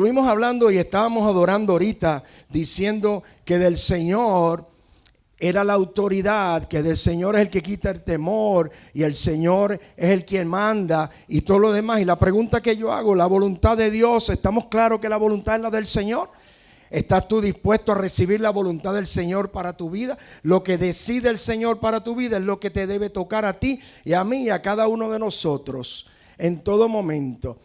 Estuvimos hablando y estábamos adorando ahorita, diciendo que del Señor era la autoridad, que del Señor es el que quita el temor y el Señor es el quien manda y todo lo demás. Y la pregunta que yo hago, la voluntad de Dios, ¿estamos claros que la voluntad es la del Señor? ¿Estás tú dispuesto a recibir la voluntad del Señor para tu vida? Lo que decide el Señor para tu vida es lo que te debe tocar a ti y a mí y a cada uno de nosotros en todo momento.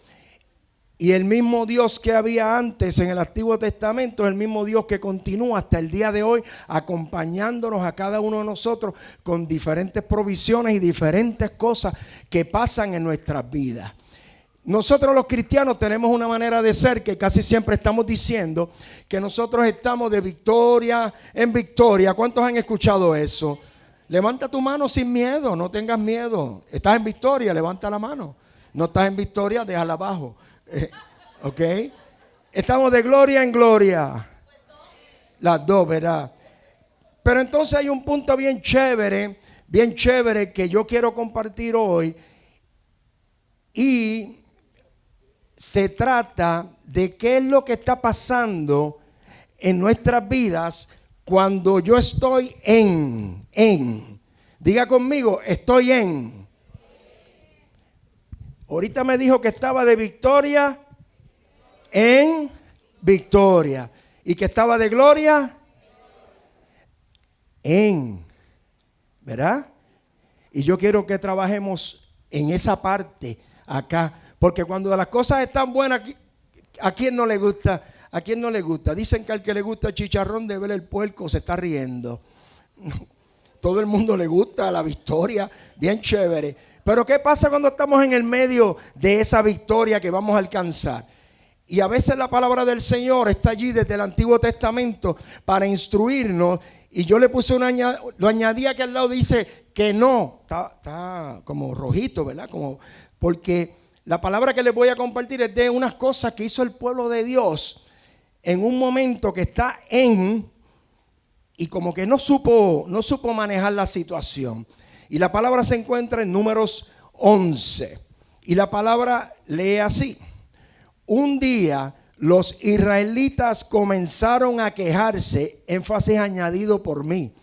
Y el mismo Dios que había antes en el Antiguo Testamento es el mismo Dios que continúa hasta el día de hoy acompañándonos a cada uno de nosotros con diferentes provisiones y diferentes cosas que pasan en nuestras vidas. Nosotros los cristianos tenemos una manera de ser que casi siempre estamos diciendo que nosotros estamos de victoria en victoria. ¿Cuántos han escuchado eso? Levanta tu mano sin miedo, no tengas miedo. ¿Estás en victoria? Levanta la mano. No estás en victoria, déjala abajo. ¿Ok? Estamos de gloria en gloria. Las dos, ¿verdad? Pero entonces hay un punto bien chévere que yo quiero compartir hoy. Y se trata de qué es lo que está pasando en nuestras vidas cuando yo estoy en. Diga conmigo, estoy en. Ahorita me dijo que estaba de victoria en victoria. Y que estaba de gloria en. ¿Verdad? Y yo quiero que trabajemos en esa parte acá. Porque cuando las cosas están buenas, ¿a quién no le gusta? ¿A quién no le gusta? Dicen que al que le gusta el chicharrón de ver el puerco se está riendo. Todo el mundo le gusta la victoria, bien chévere. Pero ¿qué pasa cuando estamos en el medio de esa victoria que vamos a alcanzar? Y a veces la palabra del Señor está allí desde el Antiguo Testamento para instruirnos. Y yo le puse lo añadí aquí al lado, dice que no. Está como rojito, ¿verdad? Porque la palabra que les voy a compartir es de unas cosas que hizo el pueblo de Dios en un momento que está en, y como que no supo manejar la situación. Y la palabra se encuentra en Números 11. Y la palabra lee así: un día los israelitas comenzaron a quejarse, énfasis añadido por mí,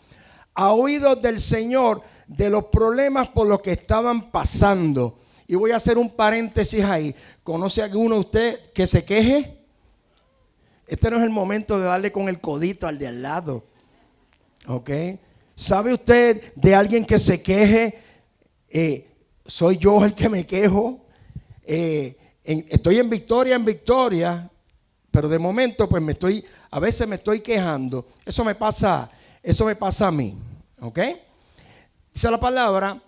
a oídos del Señor de los problemas por los que estaban pasando. Y voy a hacer un paréntesis ahí. ¿Conoce alguno de ustedes que se queje? Este no es el momento de darle con el codito al de al lado. ¿Ok? ¿Sabe usted de alguien que se queje? Soy yo el que me quejo. Estoy en victoria, pero de momento pues a veces me estoy quejando. Eso me pasa a mí. ¿Ok? Dice la palabra: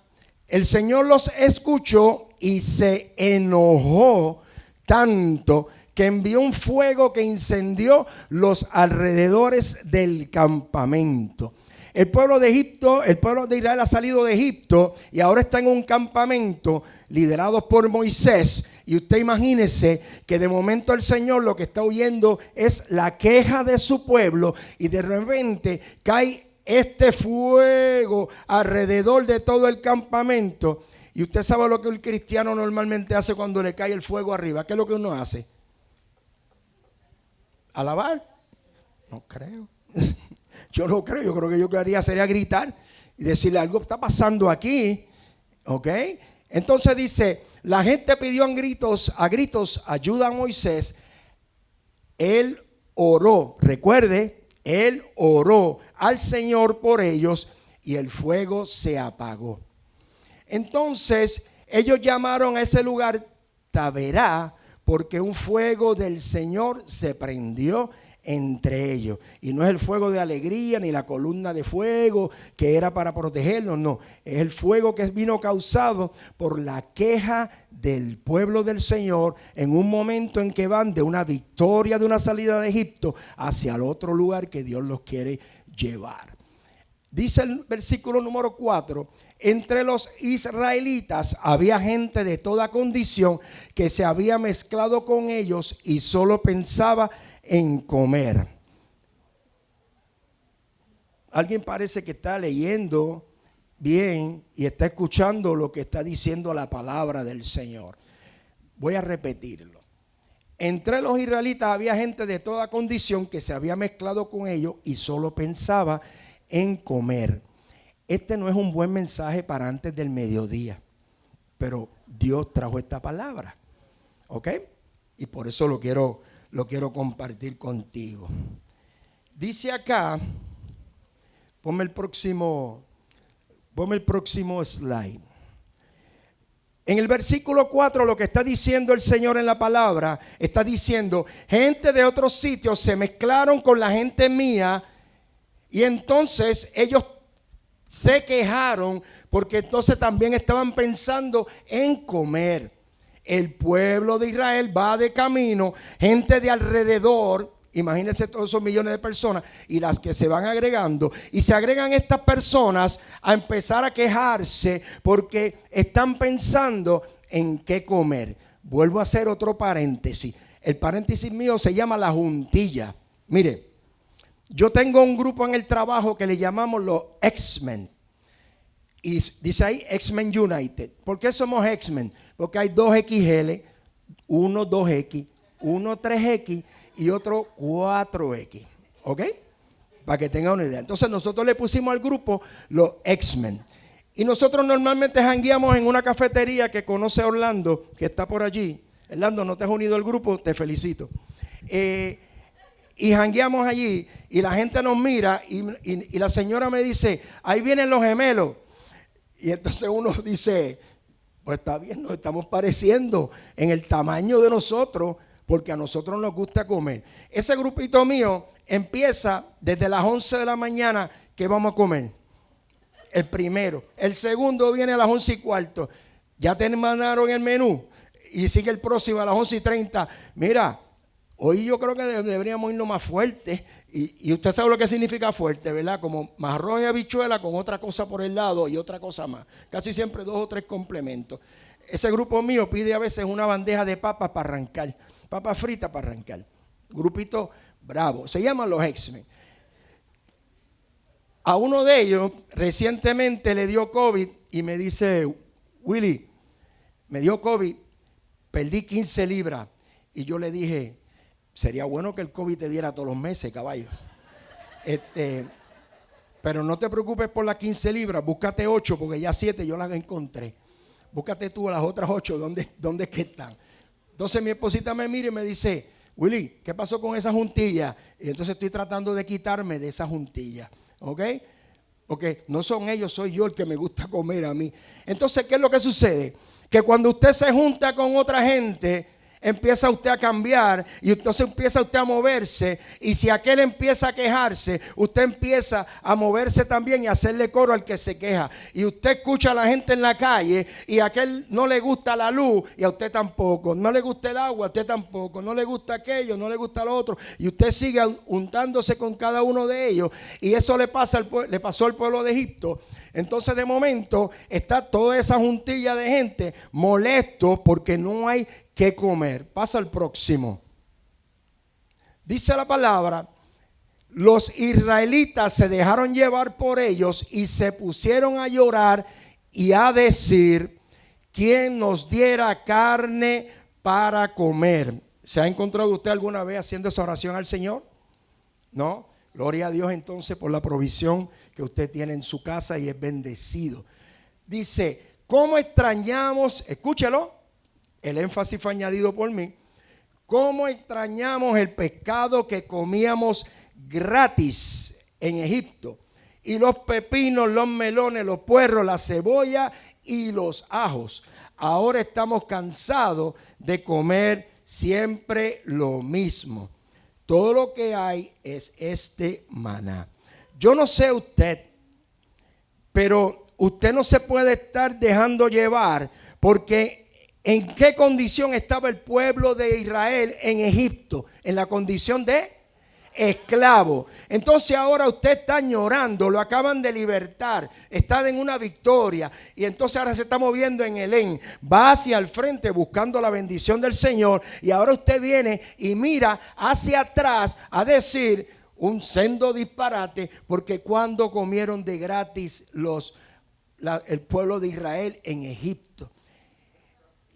el Señor los escuchó y se enojó tanto que envió un fuego que incendió los alrededores del campamento. El pueblo de Israel ha salido de Egipto y ahora está en un campamento liderado por Moisés. Y usted imagínese que de momento el Señor lo que está oyendo es la queja de su pueblo y de repente cae este fuego alrededor de todo el campamento. Y usted sabe lo que un cristiano normalmente hace cuando le cae el fuego arriba. ¿Qué es lo que uno hace? ¿Alabar? No creo. Yo no creo. Yo creo que yo quería sería gritar y decirle: algo está pasando aquí. ¿Ok? Entonces dice: la gente pidió a gritos ayuda a Moisés. Él oró. Recuerde, él oró al Señor por ellos y el fuego se apagó. Entonces ellos llamaron a ese lugar Taberá, porque un fuego del Señor se prendió entre ellos. Y no es el fuego de alegría ni la columna de fuego que era para protegernos, no. Es el fuego que vino causado por la queja del pueblo del Señor en un momento en que van de una victoria, de una salida de Egipto hacia el otro lugar que Dios los quiere llevar. Dice el versículo número 4: entre los israelitas había gente de toda condición que se había mezclado con ellos y solo pensaba en comer. Alguien parece que está leyendo bien y está escuchando lo que está diciendo la palabra del Señor. Voy a repetirlo. entre los israelitas había gente de toda condición que se había mezclado con ellos y solo pensaba en comer. Este no es un buen mensaje para antes del mediodía, pero Dios trajo esta palabra, ¿ok? Y por eso lo quiero compartir contigo. Dice acá, ponme el próximo slide. En el versículo 4 lo que está diciendo el Señor en la palabra, está diciendo, gente de otros sitios se mezclaron con la gente mía y entonces ellos se quejaron porque entonces también estaban pensando en comer. El pueblo de Israel va de camino, gente de alrededor, imagínense todos esos millones de personas y las que se van agregando, y se agregan estas personas a empezar a quejarse porque están pensando en qué comer. Vuelvo a hacer otro paréntesis. El paréntesis mío se llama la juntilla. Mire, yo tengo un grupo en el trabajo que le llamamos los X-Men. Y dice ahí X-Men United. ¿Por qué somos X-Men? Porque hay 2XL, uno 2X, uno 3X y otro 4X. ¿Ok? Para que tengan una idea. Entonces nosotros le pusimos al grupo los X-Men. Y nosotros normalmente jangueamos en una cafetería que conoce a Orlando, que está por allí. Orlando, no te has unido al grupo, te felicito. Y jangueamos allí y la gente nos mira y la señora me dice, ahí vienen los gemelos. Y entonces uno dice, pues está bien, nos estamos pareciendo en el tamaño de nosotros, porque a nosotros nos gusta comer. Ese grupito mío empieza desde las 11 de la mañana que vamos a comer. El primero. El segundo viene a las 11:15. Ya te mandaron el menú. Y sigue el próximo a las 11:30. Mira, hoy yo creo que deberíamos irnos más fuerte. Y usted sabe lo que significa fuerte, ¿verdad? Como más arroz y habichuela con otra cosa por el lado y otra cosa más. Casi siempre 2 o 3 complementos. Ese grupo mío pide a veces una bandeja de papas para arrancar. Papas fritas para arrancar. Grupito bravo. Se llaman los X-Men. A uno de ellos recientemente le dio COVID y me dice, Willy, me dio COVID, perdí 15 libras. Y yo le dije, sería bueno que el COVID te diera todos los meses, caballo. Pero no te preocupes por las 15 libras, búscate 8 porque ya 7 yo las encontré. Búscate tú las otras 8, ¿dónde es que están? Entonces mi esposita me mira y me dice, Willy, ¿qué pasó con esa juntilla? Y entonces estoy tratando de quitarme de esa juntilla, ¿ok? Porque no son ellos, soy yo el que me gusta comer a mí. Entonces, ¿qué es lo que sucede? Que cuando usted se junta con otra gente, empieza usted a cambiar y entonces empieza usted a moverse, y si aquel empieza a quejarse, usted empieza a moverse también y a hacerle coro al que se queja, y usted escucha a la gente en la calle y a aquel no le gusta la luz y a usted tampoco, no le gusta el agua, a usted tampoco, no le gusta aquello, no le gusta lo otro, y usted sigue untándose con cada uno de ellos, y eso le pasó al pueblo de Egipto. Entonces de momento está toda esa juntilla de gente molesto porque no hay que comer. Pasa al próximo. Dice la palabra, los israelitas se dejaron llevar por ellos y se pusieron a llorar y a decir, ¿quién nos diera carne para comer? ¿Se ha encontrado usted alguna vez haciendo esa oración al Señor? ¿No? Gloria a Dios entonces por la provisión que usted tiene en su casa y es bendecido. Dice, ¿cómo extrañamos? Escúchelo, el énfasis fue añadido por mí. ¿Cómo extrañamos el pescado que comíamos gratis en Egipto? Y los pepinos, los melones, los puerros, la cebolla y los ajos. Ahora estamos cansados de comer siempre lo mismo. Todo lo que hay es este maná. Yo no sé usted, pero usted no se puede estar dejando llevar, porque ¿en qué condición estaba el pueblo de Israel en Egipto? En la condición de esclavo. Entonces ahora usted está llorando, lo acaban de libertar, está en una victoria, y entonces ahora se está moviendo en Elén, va hacia el frente buscando la bendición del Señor, y ahora usted viene y mira hacia atrás a decir un sendo disparate, porque cuando comieron de gratis el pueblo de Israel en Egipto.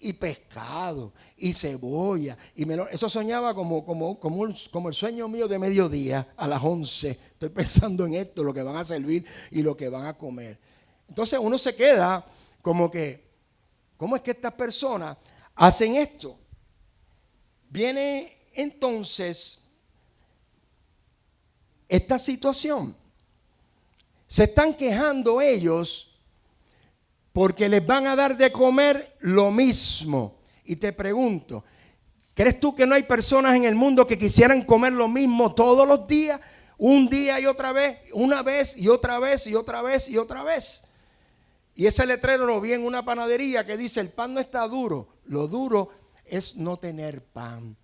y pescado, y cebolla, y melón. Eso soñaba como el sueño mío de mediodía a las 11. Estoy pensando en esto, lo que van a servir y lo que van a comer. Entonces uno se queda como que, ¿cómo es que estas personas hacen esto? Viene entonces esta situación. Se están quejando ellos porque les van a dar de comer lo mismo. Y te pregunto, ¿crees tú que no hay personas en el mundo que quisieran comer lo mismo todos los días? Un día y otra vez, una vez y otra vez y otra vez y otra vez. Y ese letrero lo vi en una panadería que dice: el pan no está duro, lo duro es no tener pan.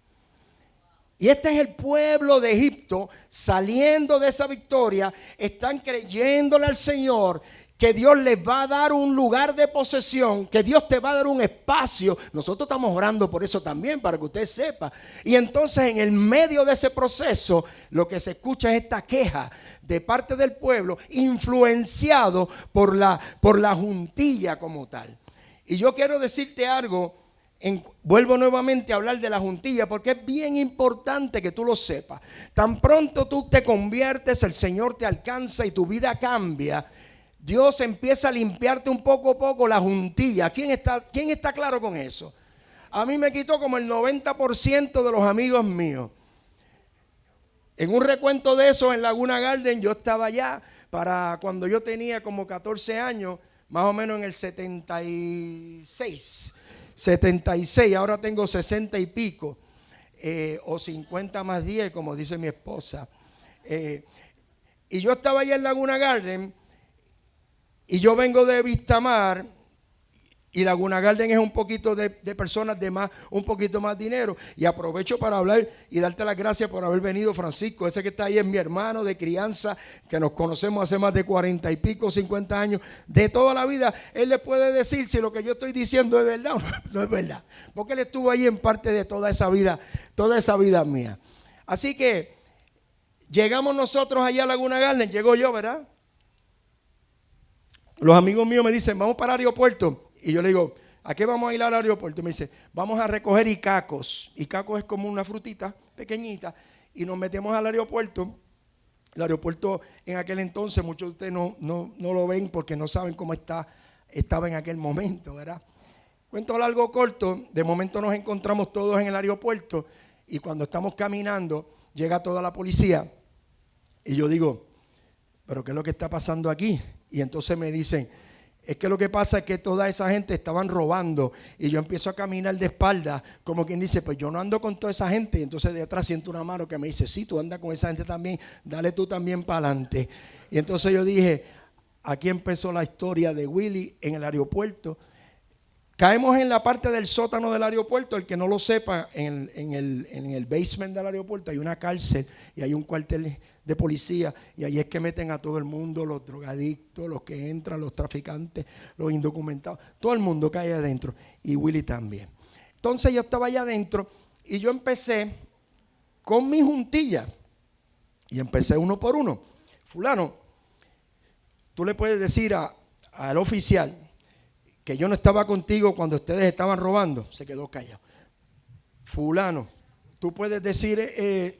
Y este es el pueblo de Egipto saliendo de esa victoria. Están creyéndole al Señor que Dios les va a dar un lugar de posesión, que Dios te va a dar un espacio. Nosotros estamos orando por eso también, para que usted sepa. Y entonces en el medio de ese proceso lo que se escucha es esta queja de parte del pueblo, influenciado por la juntilla como tal. Y yo quiero decirte algo. Vuelvo nuevamente a hablar de la juntilla, porque es bien importante que tú lo sepas. Tan pronto tú te conviertes, el Señor te alcanza y tu vida cambia, Dios empieza a limpiarte un poco a poco la juntilla. ¿Quién está claro con eso? A mí me quitó como el 90% de los amigos míos. En un recuento de eso en Laguna Garden, yo estaba allá para cuando yo tenía como 14 años, más o menos en el 76, ahora tengo 60 y pico, o 50 más 10, como dice mi esposa. Y yo estaba allá en Laguna Garden, y yo vengo de Vistamar, y Laguna Garden es un poquito de personas de más, un poquito más dinero. Y aprovecho para hablar y darte las gracias por haber venido, Francisco. Ese que está ahí es mi hermano de crianza, que nos conocemos hace más de 40 y pico, 50 años, de toda la vida. Él le puede decir si lo que yo estoy diciendo es verdad o no es verdad, porque él estuvo ahí en parte de toda esa vida mía. Así que llegamos nosotros allá a Laguna Garden, llego yo, ¿verdad? Los amigos míos me dicen: vamos para el aeropuerto. Y yo le digo: ¿a qué vamos a ir al aeropuerto? Y me dice: vamos a recoger icacos. Icacos es como una frutita pequeñita. Y nos metemos al aeropuerto. El aeropuerto en aquel entonces, muchos de ustedes no lo ven porque no saben cómo estaba en aquel momento, ¿verdad? Cuento largo corto, de momento nos encontramos todos en el aeropuerto. Y cuando estamos caminando, llega toda la policía. Y yo digo: ¿pero qué es lo que está pasando aquí? Y entonces me dicen: es que lo que pasa es que toda esa gente estaban robando. Y yo empiezo a caminar de espalda, como quien dice: pues yo no ando con toda esa gente. Y entonces de atrás siento una mano que me dice: sí, tú andas con esa gente también, dale tú también para adelante. Y entonces yo dije: aquí empezó la historia de Willy en el aeropuerto. Caemos en la parte del sótano del aeropuerto. El que no lo sepa, en el basement del aeropuerto hay una cárcel y hay un cuartel de policía, y ahí es que meten a todo el mundo, los drogadictos, los que entran, los traficantes, los indocumentados, todo el mundo cae adentro, y Willy también. Entonces yo estaba allá adentro y yo empecé con mi juntilla y empecé uno por uno. Fulano, tú le puedes decir al oficial que yo no estaba contigo cuando ustedes estaban robando. Se quedó callado. Fulano, tú puedes decir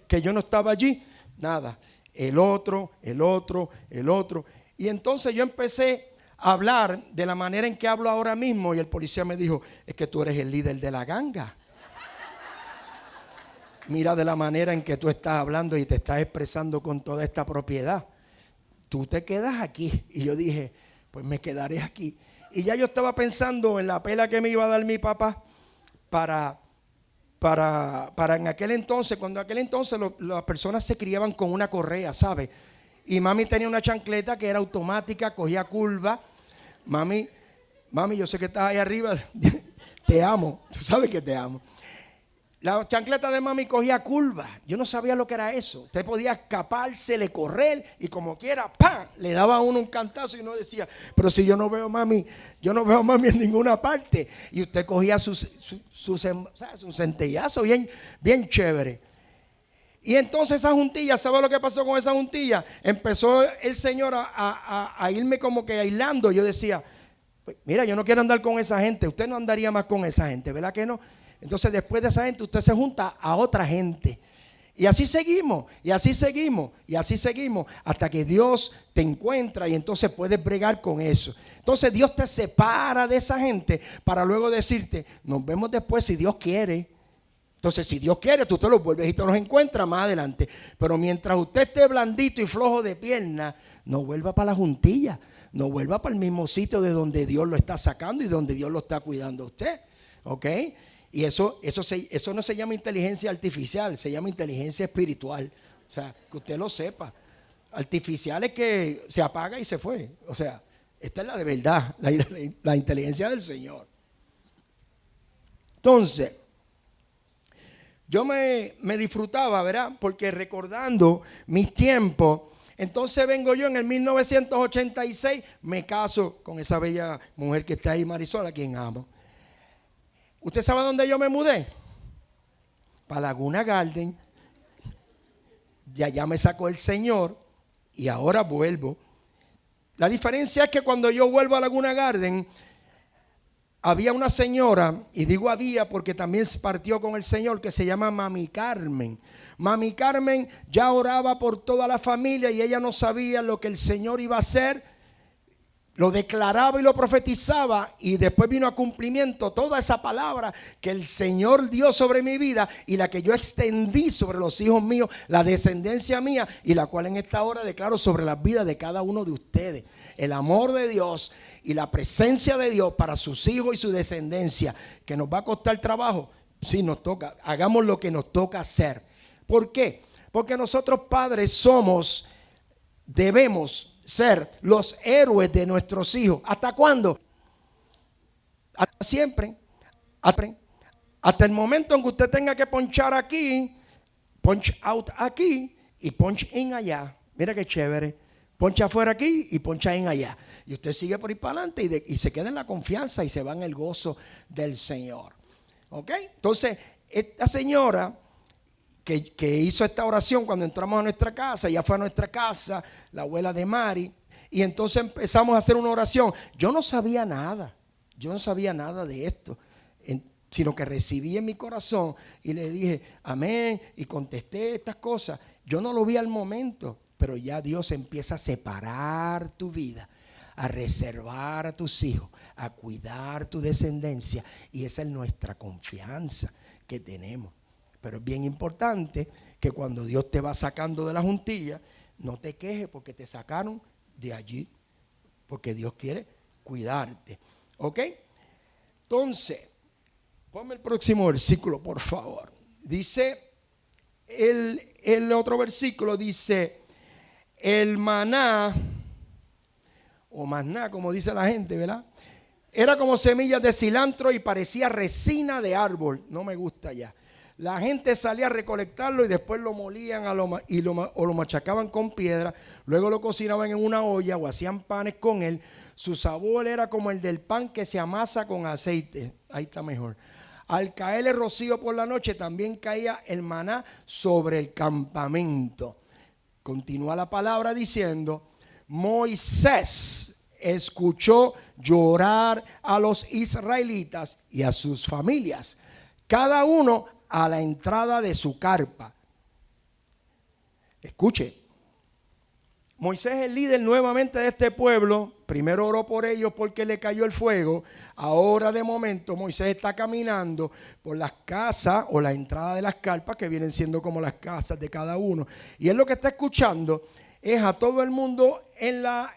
que yo no estaba allí. Nada. El otro. Y entonces yo empecé a hablar de la manera en que hablo ahora mismo. Y el policía me dijo: es que tú eres el líder de la ganga. Mira de la manera en que tú estás hablando y te estás expresando con toda esta propiedad. Tú te quedas aquí. Y yo dije: pues me quedaré aquí. Y ya yo estaba pensando en la pela que me iba a dar mi papá para en aquel entonces, cuando en aquel entonces las personas se criaban con una correa, ¿sabes? Y mami tenía una chancleta que era automática, cogía curva. Mami, yo sé que estás ahí arriba, te amo, tú sabes que te amo. La chancleta de mami cogía curva. Yo no sabía lo que era eso. Usted podía escapársele, correr y como quiera, ¡pam!, le daba a uno un cantazo y uno decía: pero si yo no veo a mami en ninguna parte. Y usted cogía su centellazo bien chévere. Y entonces esa juntilla, ¿sabe lo que pasó con esa juntilla? Empezó el Señor a irme como que aislando. Yo decía: Pues, mira, yo no quiero andar con esa gente. Usted no andaría más con esa gente, ¿verdad que no? Entonces después de esa gente usted se junta a otra gente. Y así seguimos, y así seguimos, y así seguimos, hasta que Dios te encuentra y entonces puedes bregar con eso. Entonces Dios te separa de esa gente para luego decirte, nos vemos después si Dios quiere. Entonces si Dios quiere, tú te los vuelves y te los encuentras más adelante. Pero mientras usted esté blandito y flojo de pierna, no vuelva para la juntilla, no vuelva para el mismo sitio de donde Dios lo está sacando y donde Dios lo está cuidando a usted. ¿Ok? Y eso no se llama inteligencia artificial, se llama inteligencia espiritual. O sea, que usted lo sepa. Artificial es que se apaga y se fue. O sea, esta es la de verdad, la inteligencia del Señor. Entonces, yo me disfrutaba, ¿verdad? Porque recordando mis tiempos, entonces vengo yo en el 1986, me caso con esa bella mujer que está ahí, Marisol, a quien amo. ¿Usted sabe dónde yo me mudé? Para Laguna Garden. De allá me sacó el Señor y ahora vuelvo. La diferencia es que cuando yo vuelvo a Laguna Garden, había una señora, y digo había porque también partió con el Señor, que se llama Mami Carmen. Mami Carmen ya oraba por toda la familia y ella no sabía lo que el Señor iba a hacer. Lo declaraba y lo profetizaba, y después vino a cumplimiento toda esa palabra que el Señor dio sobre mi vida y la que yo extendí sobre los hijos míos, la descendencia mía, y la cual en esta hora declaro sobre las vidas de cada uno de ustedes. El amor de Dios y la presencia de Dios para sus hijos y su descendencia, que nos va a costar trabajo. Sí, nos toca, hagamos lo que nos toca hacer. ¿Por qué? Porque nosotros padres debemos ser los héroes de nuestros hijos. ¿Hasta cuándo? Hasta siempre. Hasta el momento en que usted tenga que ponchar aquí, punch out aquí y punch in allá. Mira qué chévere. Poncha afuera aquí y poncha in allá. Y usted sigue por ahí para adelante y se queda en la confianza y se va en el gozo del Señor. ¿Ok? Entonces, esta señora que hizo esta oración cuando entramos a nuestra casa, ella fue a nuestra casa, la abuela de Mari, y entonces empezamos a hacer una oración. Yo no sabía nada de esto, sino que recibí en mi corazón y le dije amén y contesté estas cosas. Yo no lo vi al momento, pero ya Dios empieza a separar tu vida, a reservar a tus hijos, a cuidar tu descendencia, y esa es nuestra confianza que tenemos. Pero es bien importante que cuando Dios te va sacando de la juntilla, no te quejes porque te sacaron de allí, porque Dios quiere cuidarte. ¿Ok? Entonces, ponme el próximo versículo, por favor. Dice, el otro versículo dice, el maná, o maná, como dice la gente, ¿verdad? Era como semillas de cilantro y parecía resina de árbol. No me gusta ya. La gente salía a recolectarlo y después lo molían o lo machacaban con piedra. Luego lo cocinaban en una olla o hacían panes con él. Su sabor era como el del pan que se amasa con aceite. Ahí está mejor. Al caer el rocío por la noche, también caía el maná sobre el campamento. Continúa la palabra diciendo, Moisés escuchó llorar a los israelitas y a sus familias, cada uno a la entrada de su carpa. Escuche, Moisés es el líder nuevamente de este pueblo. Primero oró por ellos porque le cayó el fuego. Ahora de momento Moisés está caminando por las casas o la entrada de las carpas, que vienen siendo como las casas de cada uno. Y él lo que está escuchando es a todo el mundo en la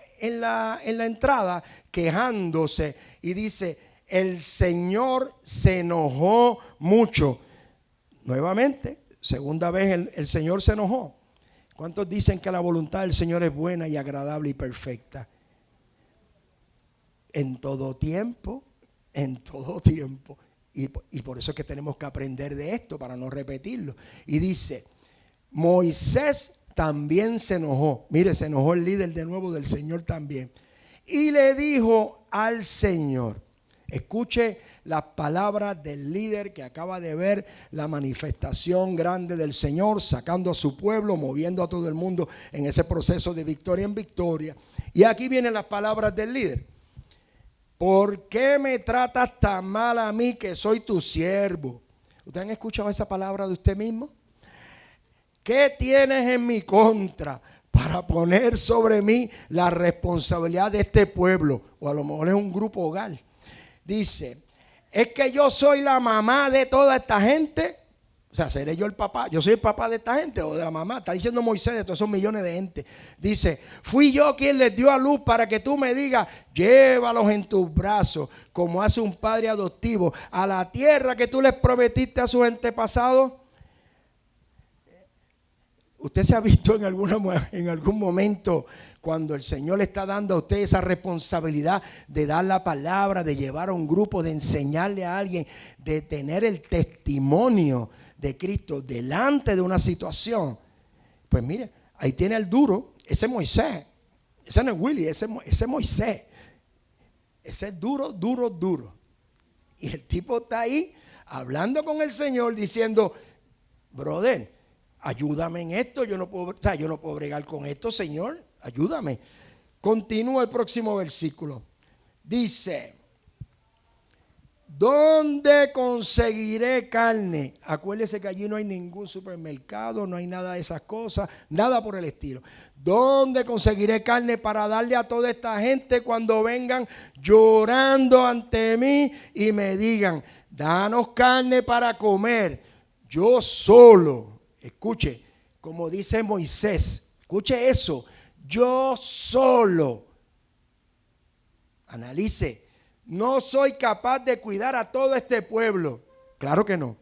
entrada quejándose. Y dice, el Señor se enojó mucho. Nuevamente, segunda vez el Señor se enojó. ¿Cuántos dicen que la voluntad del Señor es buena y agradable y perfecta? En todo tiempo, en todo tiempo. Y por eso es que tenemos que aprender de esto para no repetirlo. Y dice, Moisés también se enojó. Mire, se enojó el líder de nuevo del Señor también. Y le dijo al Señor, escuche las palabras del líder que acaba de ver la manifestación grande del Señor, sacando a su pueblo, moviendo a todo el mundo en ese proceso de victoria en victoria. Y aquí vienen las palabras del líder. ¿por qué me tratas tan mal a mí que soy tu siervo? ¿Ustedes han escuchado esa palabra de usted mismo? ¿Qué tienes en mi contra para poner sobre mí la responsabilidad de este pueblo? O a lo mejor es un grupo hogar. Dice, ¿es que yo soy la mamá de toda esta gente? O sea, ¿seré yo el papá? ¿Yo soy el papá de esta gente o de la mamá? Está diciendo Moisés de todos esos millones de gente. Dice, fui yo quien les dio a luz para que tú me digas, llévalos en tus brazos, como hace un padre adoptivo, a la tierra que tú les prometiste a sus antepasados. ¿Usted se ha visto en algún momento cuando el Señor le está dando a usted esa responsabilidad de dar la palabra, de llevar a un grupo, de enseñarle a alguien, de tener el testimonio de Cristo delante de una situación? Pues mire, ahí tiene el duro, ese Moisés, ese no es Willy, ese Moisés, ese es duro, duro, duro. Y el tipo está ahí hablando con el Señor diciendo, brother, ayúdame en esto, yo no puedo bregar con esto, Señor, ayúdame. Continúa el próximo versículo. Dice, ¿dónde conseguiré carne? Acuérdese que allí no hay ningún supermercado, no hay nada de esas cosas, nada por el estilo. ¿Dónde conseguiré carne para darle a toda esta gente cuando vengan llorando ante mí y me digan, danos carne para comer? Yo solo. Escuche, como dice Moisés, escuche eso, yo solo, analice, no soy capaz de cuidar a todo este pueblo. Claro que no.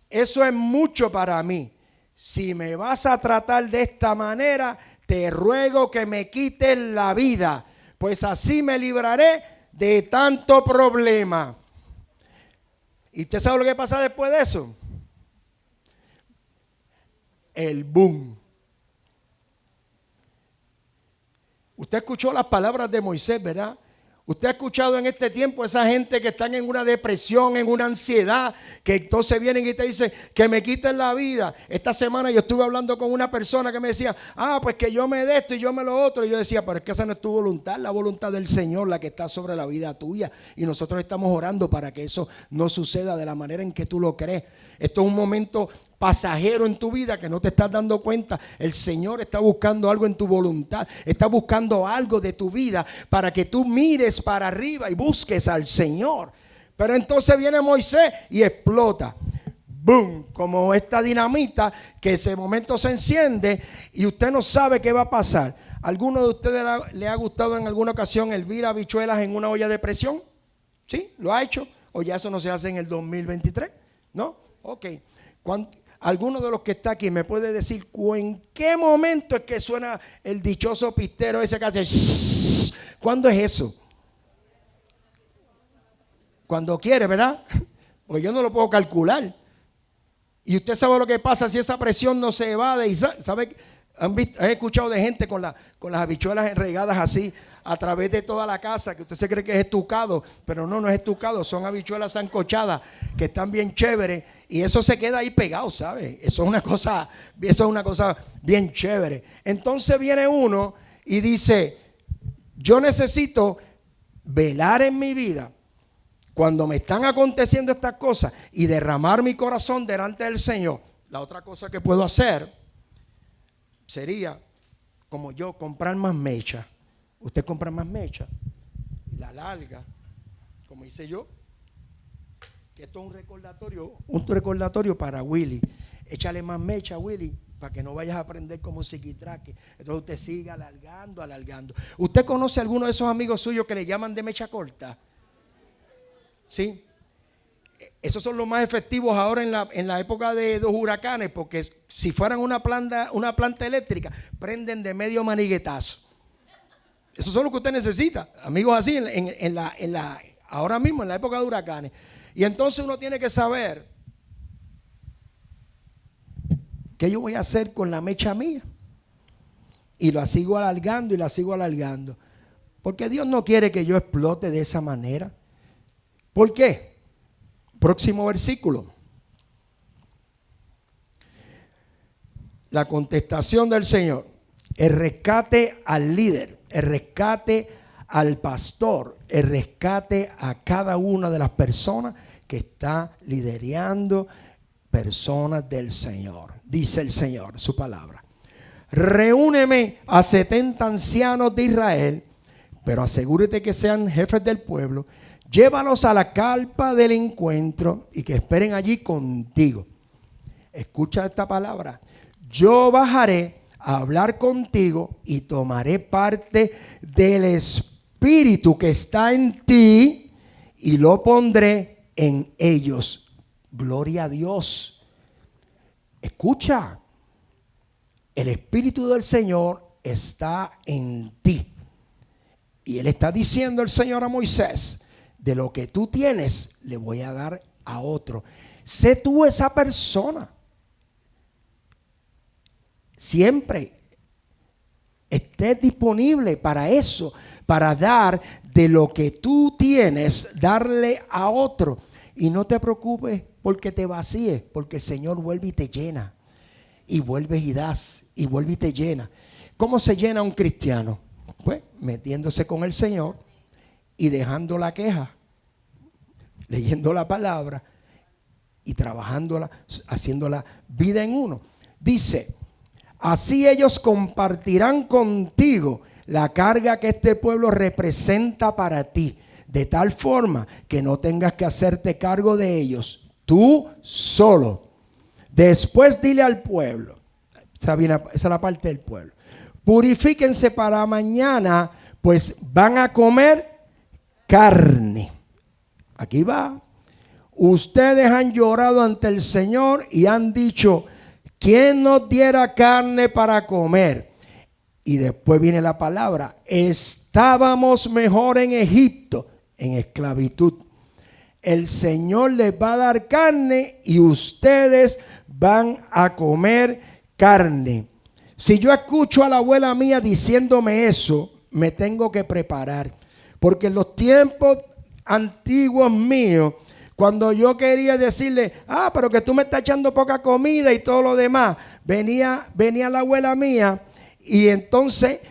Eso es mucho para mí. Si me vas a tratar de esta manera, te ruego que me quites la vida, pues así me libraré de tanto problema. ¿Y usted sabe lo que pasa después de eso? El boom. Usted escuchó las palabras de Moisés, ¿verdad? Usted ha escuchado en este tiempo esa gente que están en una depresión, en una ansiedad, que entonces vienen y te dicen que me quiten la vida. Esta semana yo estuve hablando con una persona que me decía, pues que yo me dé esto y yo me lo otro. Y yo decía, pero es que esa no es tu voluntad, la voluntad del Señor, la que está sobre la vida tuya. Y nosotros estamos orando para que eso no suceda de la manera en que tú lo crees. Esto es un momento pasajero en tu vida que no te estás dando cuenta. El Señor está buscando algo en tu voluntad, está buscando algo de tu vida para que tú mires para arriba y busques al Señor. Pero entonces viene Moisés y explota. Boom, como esta dinamita que ese momento se enciende y usted no sabe qué va a pasar. ¿Alguno de ustedes le ha gustado en alguna ocasión hervir habichuelas en una olla de presión? ¿Sí? ¿Lo ha hecho? ¿O ya eso no se hace en el 2023? ¿No? Ok. ¿Alguno de los que está aquí me puede decir en qué momento es que suena el dichoso pistero ese que hace shhh? ¿Cuándo es eso? Cuando quiere, ¿verdad? Porque yo no lo puedo calcular. Y usted sabe lo que pasa si esa presión no se evade. Y sabe, han escuchado de gente con las habichuelas regadas así a través de toda la casa, que usted se cree que es estucado, pero no es estucado, son habichuelas sancochadas que están bien chéveres y eso se queda ahí pegado, ¿sabe? Eso es una cosa bien chévere. Entonces viene uno y dice, yo necesito velar en mi vida cuando me están aconteciendo estas cosas y derramar mi corazón delante del Señor. La otra cosa que puedo hacer sería, como yo, comprar más mecha. Usted compra más mecha y la larga, como hice yo, que esto es un recordatorio para Willy. Échale más mecha, Willy, para que no vayas a aprender como psiquitraque. Entonces usted siga alargando. ¿Usted conoce a alguno de esos amigos suyos que le llaman de mecha corta? ¿Sí? Esos son los más efectivos ahora en la época de los huracanes, porque si fueran una planta eléctrica, prenden de medio maniguetazo. Eso es lo que usted necesita, amigos así, ahora mismo en la época de huracanes. Y entonces uno tiene que saber qué yo voy a hacer con la mecha mía. Y la sigo alargando. Porque Dios no quiere que yo explote de esa manera. ¿Por qué? Próximo versículo. La contestación del Señor. El rescate al líder. El rescate al pastor el rescate a cada una de las personas que está liderando personas del Señor. Dice el Señor, su palabra: reúneme a 70 ancianos de Israel, pero asegúrate que sean jefes del pueblo. Llévalos a la carpa del encuentro y que esperen allí contigo. Escucha esta palabra: yo bajaré a hablar contigo y tomaré parte del Espíritu que está en ti y lo pondré en ellos. Gloria a Dios. Escucha, el Espíritu del Señor está en ti. Y Él está diciendo, el Señor, a Moisés: de lo que tú tienes le voy a dar a otro. Sé tú esa persona. Siempre estés disponible para eso, para dar de lo que tú tienes, darle a otro. Y no te preocupes porque te vacíes, porque el Señor vuelve y te llena. Y vuelves y das, y vuelve y te llena. ¿Cómo se llena un cristiano? Pues metiéndose con el Señor y dejando la queja, leyendo la palabra y trabajándola, haciendo la vida en uno. Dice: así ellos compartirán contigo la carga que este pueblo representa para ti, de tal forma que no tengas que hacerte cargo de ellos tú solo. Después dile al pueblo, esa es la parte del pueblo: purifíquense para mañana, pues van a comer carne. Aquí va. Ustedes han llorado ante el Señor y han dicho: ¿quién nos diera carne para comer? Y después viene la palabra: estábamos mejor en Egipto, en esclavitud. El Señor les va a dar carne y ustedes van a comer carne. Si yo escucho a la abuela mía diciéndome eso, me tengo que preparar. Porque en los tiempos antiguos míos, cuando yo quería decirle: pero que tú me estás echando poca comida y todo lo demás, venía la abuela mía y entonces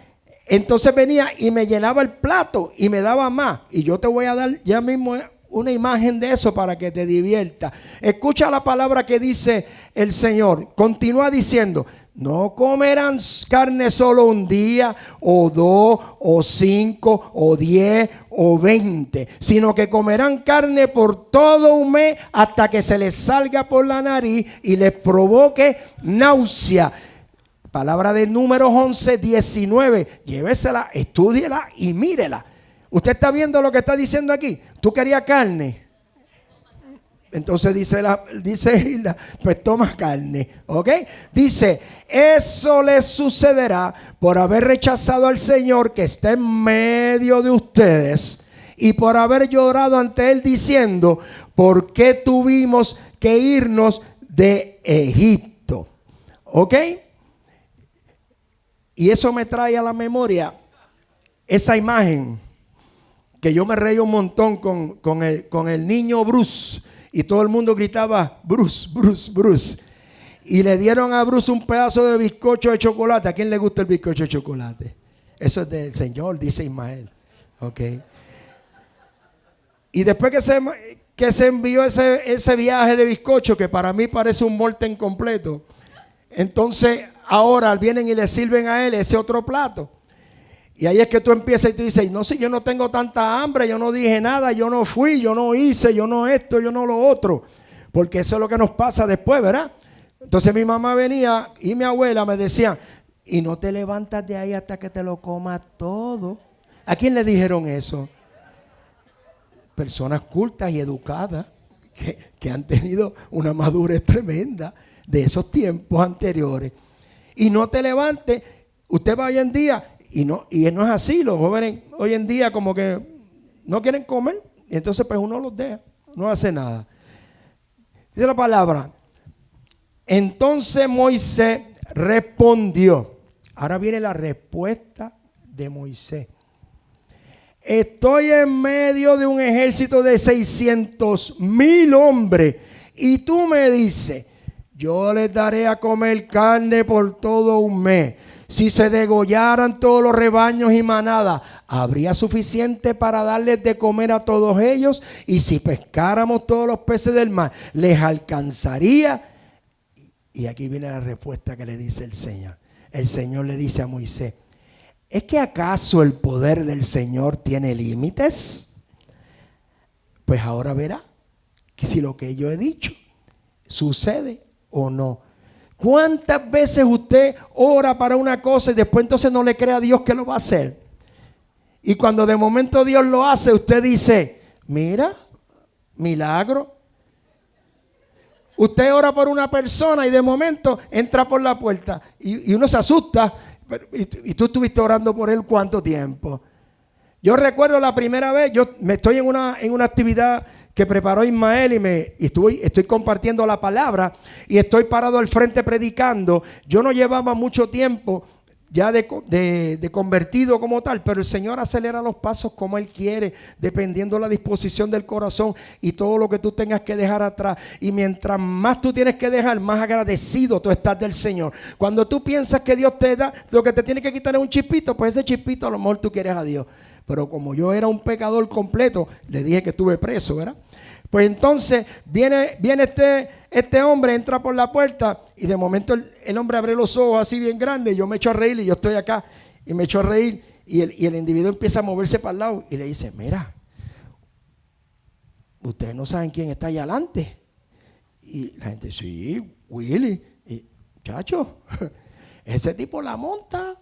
venía y me llenaba el plato y me daba más. Y yo te voy a dar ya mismo una imagen de eso para que te divierta. Escucha la palabra que dice el Señor. Continúa diciendo: no comerán carne solo un día, o 2, o 5, o 10, o 20, sino que comerán carne por todo un mes hasta que se les salga por la nariz y les provoque náusea. Palabra de Números 11, 19. Llévesela, estúdiela y mírela. ¿Usted está viendo lo que está diciendo aquí? ¿Tú querías carne? Entonces dice Hilda: pues toma carne, ¿ok? Dice: eso les sucederá por haber rechazado al Señor que está en medio de ustedes y por haber llorado ante Él diciendo: ¿por qué tuvimos que irnos de Egipto? ¿Ok? Y eso me trae a la memoria esa imagen que yo me reí un montón con el niño Bruce. Y todo el mundo gritaba: Bruce, Bruce, Bruce. Y le dieron a Bruce un pedazo de bizcocho de chocolate. ¿A quién le gusta el bizcocho de chocolate? Eso es del Señor, dice Ismael. Ok. Y después que se envió ese viaje de bizcocho, que para mí parece un molten completo, entonces ahora vienen y le sirven a él ese otro plato. Y ahí es que tú empiezas y tú dices: no, si yo no tengo tanta hambre, yo no dije nada, yo no fui, yo no hice, yo no esto, yo no lo otro. Porque eso es lo que nos pasa después, ¿verdad? Entonces mi mamá venía y mi abuela me decía: y no te levantas de ahí hasta que te lo comas todo. ¿A quién le dijeron eso? Personas cultas y educadas que han tenido una madurez tremenda de esos tiempos anteriores. Y no te levantes, usted va hoy en día... Y no es así. Los jóvenes hoy en día como que no quieren comer, y entonces pues uno los deja, no hace nada. Dice la palabra: entonces Moisés respondió. Ahora viene la respuesta de Moisés: estoy en medio de un ejército de 600,000 hombres y tú me dices: yo les daré a comer carne por todo un mes. Si se degollaran todos los rebaños y manadas, habría suficiente para darles de comer a todos ellos. Y si pescáramos todos los peces del mar, les alcanzaría. Y aquí viene la respuesta que le dice el Señor. El Señor le dice a Moisés: ¿es que acaso el poder del Señor tiene límites? Pues ahora verá que si lo que yo he dicho sucede o no. ¿Cuántas veces usted ora para una cosa y después entonces no le cree a Dios que lo va a hacer? Y cuando de momento Dios lo hace, usted dice: mira, milagro. Usted ora por una persona y de momento entra por la puerta y uno se asusta. Y tú estuviste orando por él ¿cuánto tiempo? Yo recuerdo la primera vez, yo me estoy en una actividad que preparó Ismael y estoy compartiendo la palabra y estoy parado al frente predicando. Yo no llevaba mucho tiempo ya de convertido como tal, pero el Señor acelera los pasos como Él quiere, dependiendo de la disposición del corazón y todo lo que tú tengas que dejar atrás. Y mientras más tú tienes que dejar, más agradecido tú estás del Señor. Cuando tú piensas que Dios te da, lo que te tiene que quitar es un chispito, pues ese chispito a lo mejor tú quieres a Dios. Pero como yo era un pecador completo, le dije que estuve preso, ¿verdad? Pues entonces viene este hombre, entra por la puerta y de momento el hombre abre los ojos así bien grandes. Y yo me echo a reír y yo estoy acá y me echo a reír. Y el individuo empieza a moverse para el lado y le dice: mira, ustedes no saben quién está allá adelante. Y la gente: sí, Willy. Y, chacho, ese tipo la monta.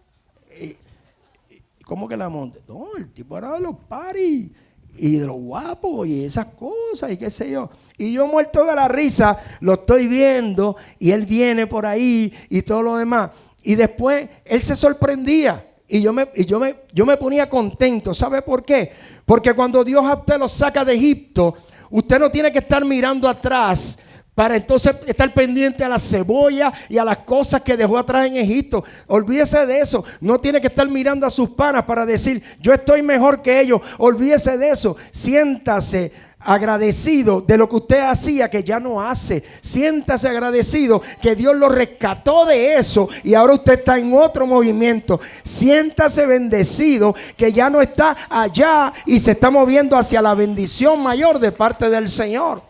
¿Cómo que la monta? No, el tipo era de los paris y de los guapos y esas cosas y qué sé yo. Y yo muerto de la risa, lo estoy viendo y él viene por ahí y todo lo demás. Y después él se sorprendía y yo me ponía contento. ¿Sabe por qué? Porque cuando Dios a usted lo saca de Egipto, usted no tiene que estar mirando atrás para entonces estar pendiente a la cebolla y a las cosas que dejó atrás en Egipto. Olvídese de eso. No tiene que estar mirando a sus panas para decir: yo estoy mejor que ellos. Olvídese de eso. Siéntase agradecido de lo que usted hacía que ya no hace. Siéntase agradecido que Dios lo rescató de eso y ahora usted está en otro movimiento. Siéntase bendecido que ya no está allá y se está moviendo hacia la bendición mayor de parte del Señor.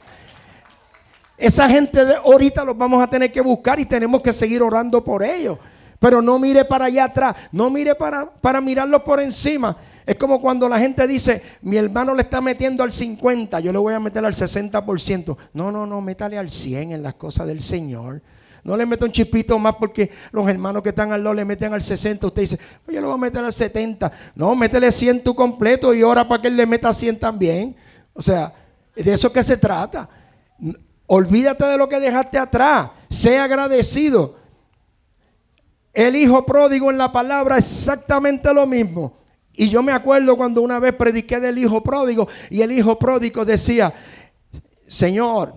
Esa gente de ahorita los vamos a tener que buscar y tenemos que seguir orando por ellos. Pero no mire para allá atrás, no mire para mirarlo por encima. Es como cuando la gente dice: mi hermano le está metiendo al 50, yo le voy a meter al 60%. No, métale al 100 en las cosas del Señor. No le meta un chispito más porque los hermanos que están al lado le meten al 60. Usted dice: pues yo le voy a meter al 70. No, métele 100 tú completo y ora para que él le meta 100 también. O sea, de eso que se trata. Olvídate de lo que dejaste atrás. Sea agradecido. El hijo pródigo en la palabra exactamente lo mismo. Y yo me acuerdo cuando una vez prediqué del hijo pródigo y el hijo pródigo decía: Señor,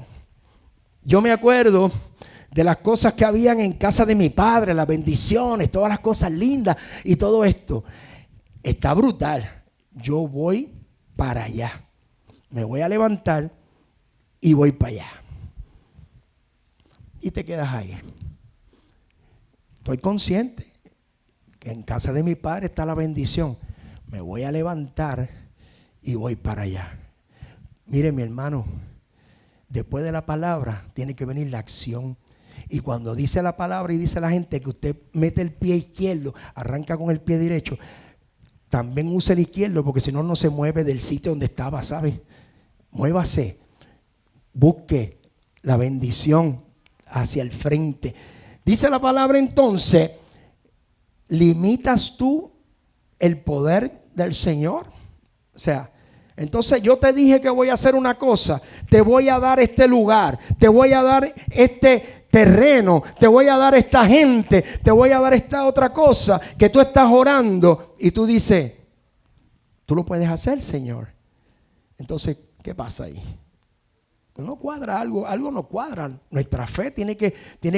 yo me acuerdo de las cosas que habían en casa de mi padre, las bendiciones, todas las cosas lindas y todo esto. Está brutal. Yo voy para allá. Me voy a levantar y voy para allá. Y te quedas ahí. Estoy consciente que en casa de mi padre está la bendición. Me voy a levantar y voy para allá. Mire, mi hermano, después de la palabra tiene que venir la acción. Y cuando dice la palabra y dice la gente que usted mete el pie izquierdo, arranca con el pie derecho, también use el izquierdo, porque si no, no se mueve del sitio donde estaba, ¿sabe? Muévase, busque la bendición hacia el frente. Dice la palabra entonces: ¿limitas tú el poder del Señor? O sea, entonces yo te dije que voy a hacer una cosa, te voy a dar este lugar, te voy a dar este terreno, te voy a dar esta gente, te voy a dar esta otra cosa que tú estás orando y tú dices: tú lo puedes hacer, Señor. Entonces, ¿qué pasa ahí? no cuadra algo no cuadra. Nuestra fe tiene que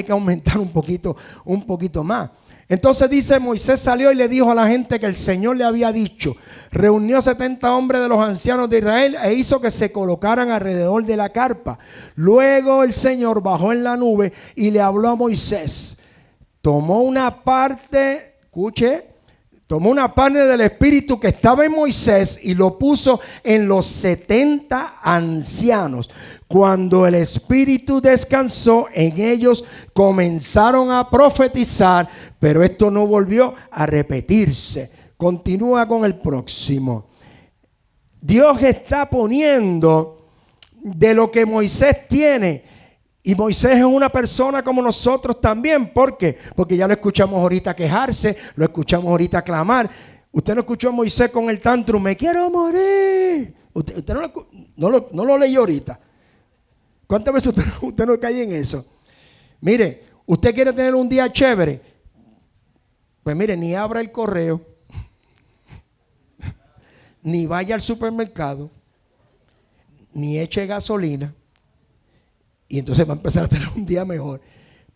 aumentar un poquito más. Entonces dice, Moisés salió y le dijo a la gente que el Señor le había dicho. Reunió 70 hombres de los ancianos de Israel e hizo que se colocaran alrededor de la carpa. Luego el Señor bajó en la nube y le habló a Moisés. Tomó una parte del espíritu que estaba en Moisés y lo puso en los 70 ancianos. Cuando el espíritu descansó en ellos, comenzaron a profetizar, pero esto no volvió a repetirse. Continúa con el próximo. Dios está poniendo de lo que Moisés tiene. Y Moisés es una persona como nosotros también. ¿Por qué? Porque ya lo escuchamos ahorita quejarse, lo escuchamos ahorita clamar. Usted no escuchó a Moisés con el tantrum, me quiero morir. Usted no lo leyó ahorita. ¿Cuántas veces usted no cae en eso? Mire, usted quiere tener un día chévere. Pues mire, ni abra el correo, ni vaya al supermercado, ni eche gasolina. Y entonces va a empezar a tener un día mejor.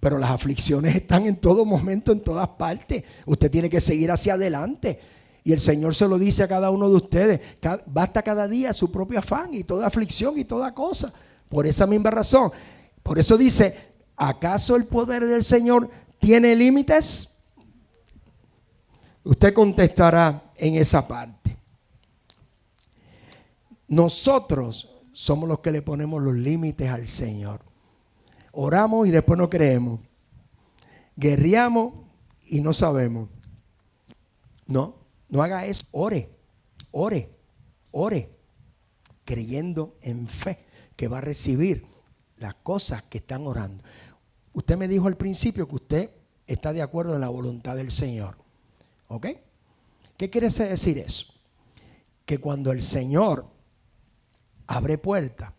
Pero las aflicciones están en todo momento, en todas partes. Usted tiene que seguir hacia adelante. Y el Señor se lo dice a cada uno de ustedes. Basta cada día su propio afán y toda aflicción y toda cosa. Por esa misma razón. Por eso dice, ¿acaso el poder del Señor tiene límites? Usted contestará en esa parte. Nosotros somos los que le ponemos los límites al Señor. Oramos y después no creemos. Guerreamos y no sabemos. No haga eso. Ore, creyendo en fe que va a recibir las cosas que están orando. Usted me dijo al principio que usted está de acuerdo en la voluntad del Señor. ¿Ok? ¿Qué quiere decir eso? Que cuando el Señor abre puerta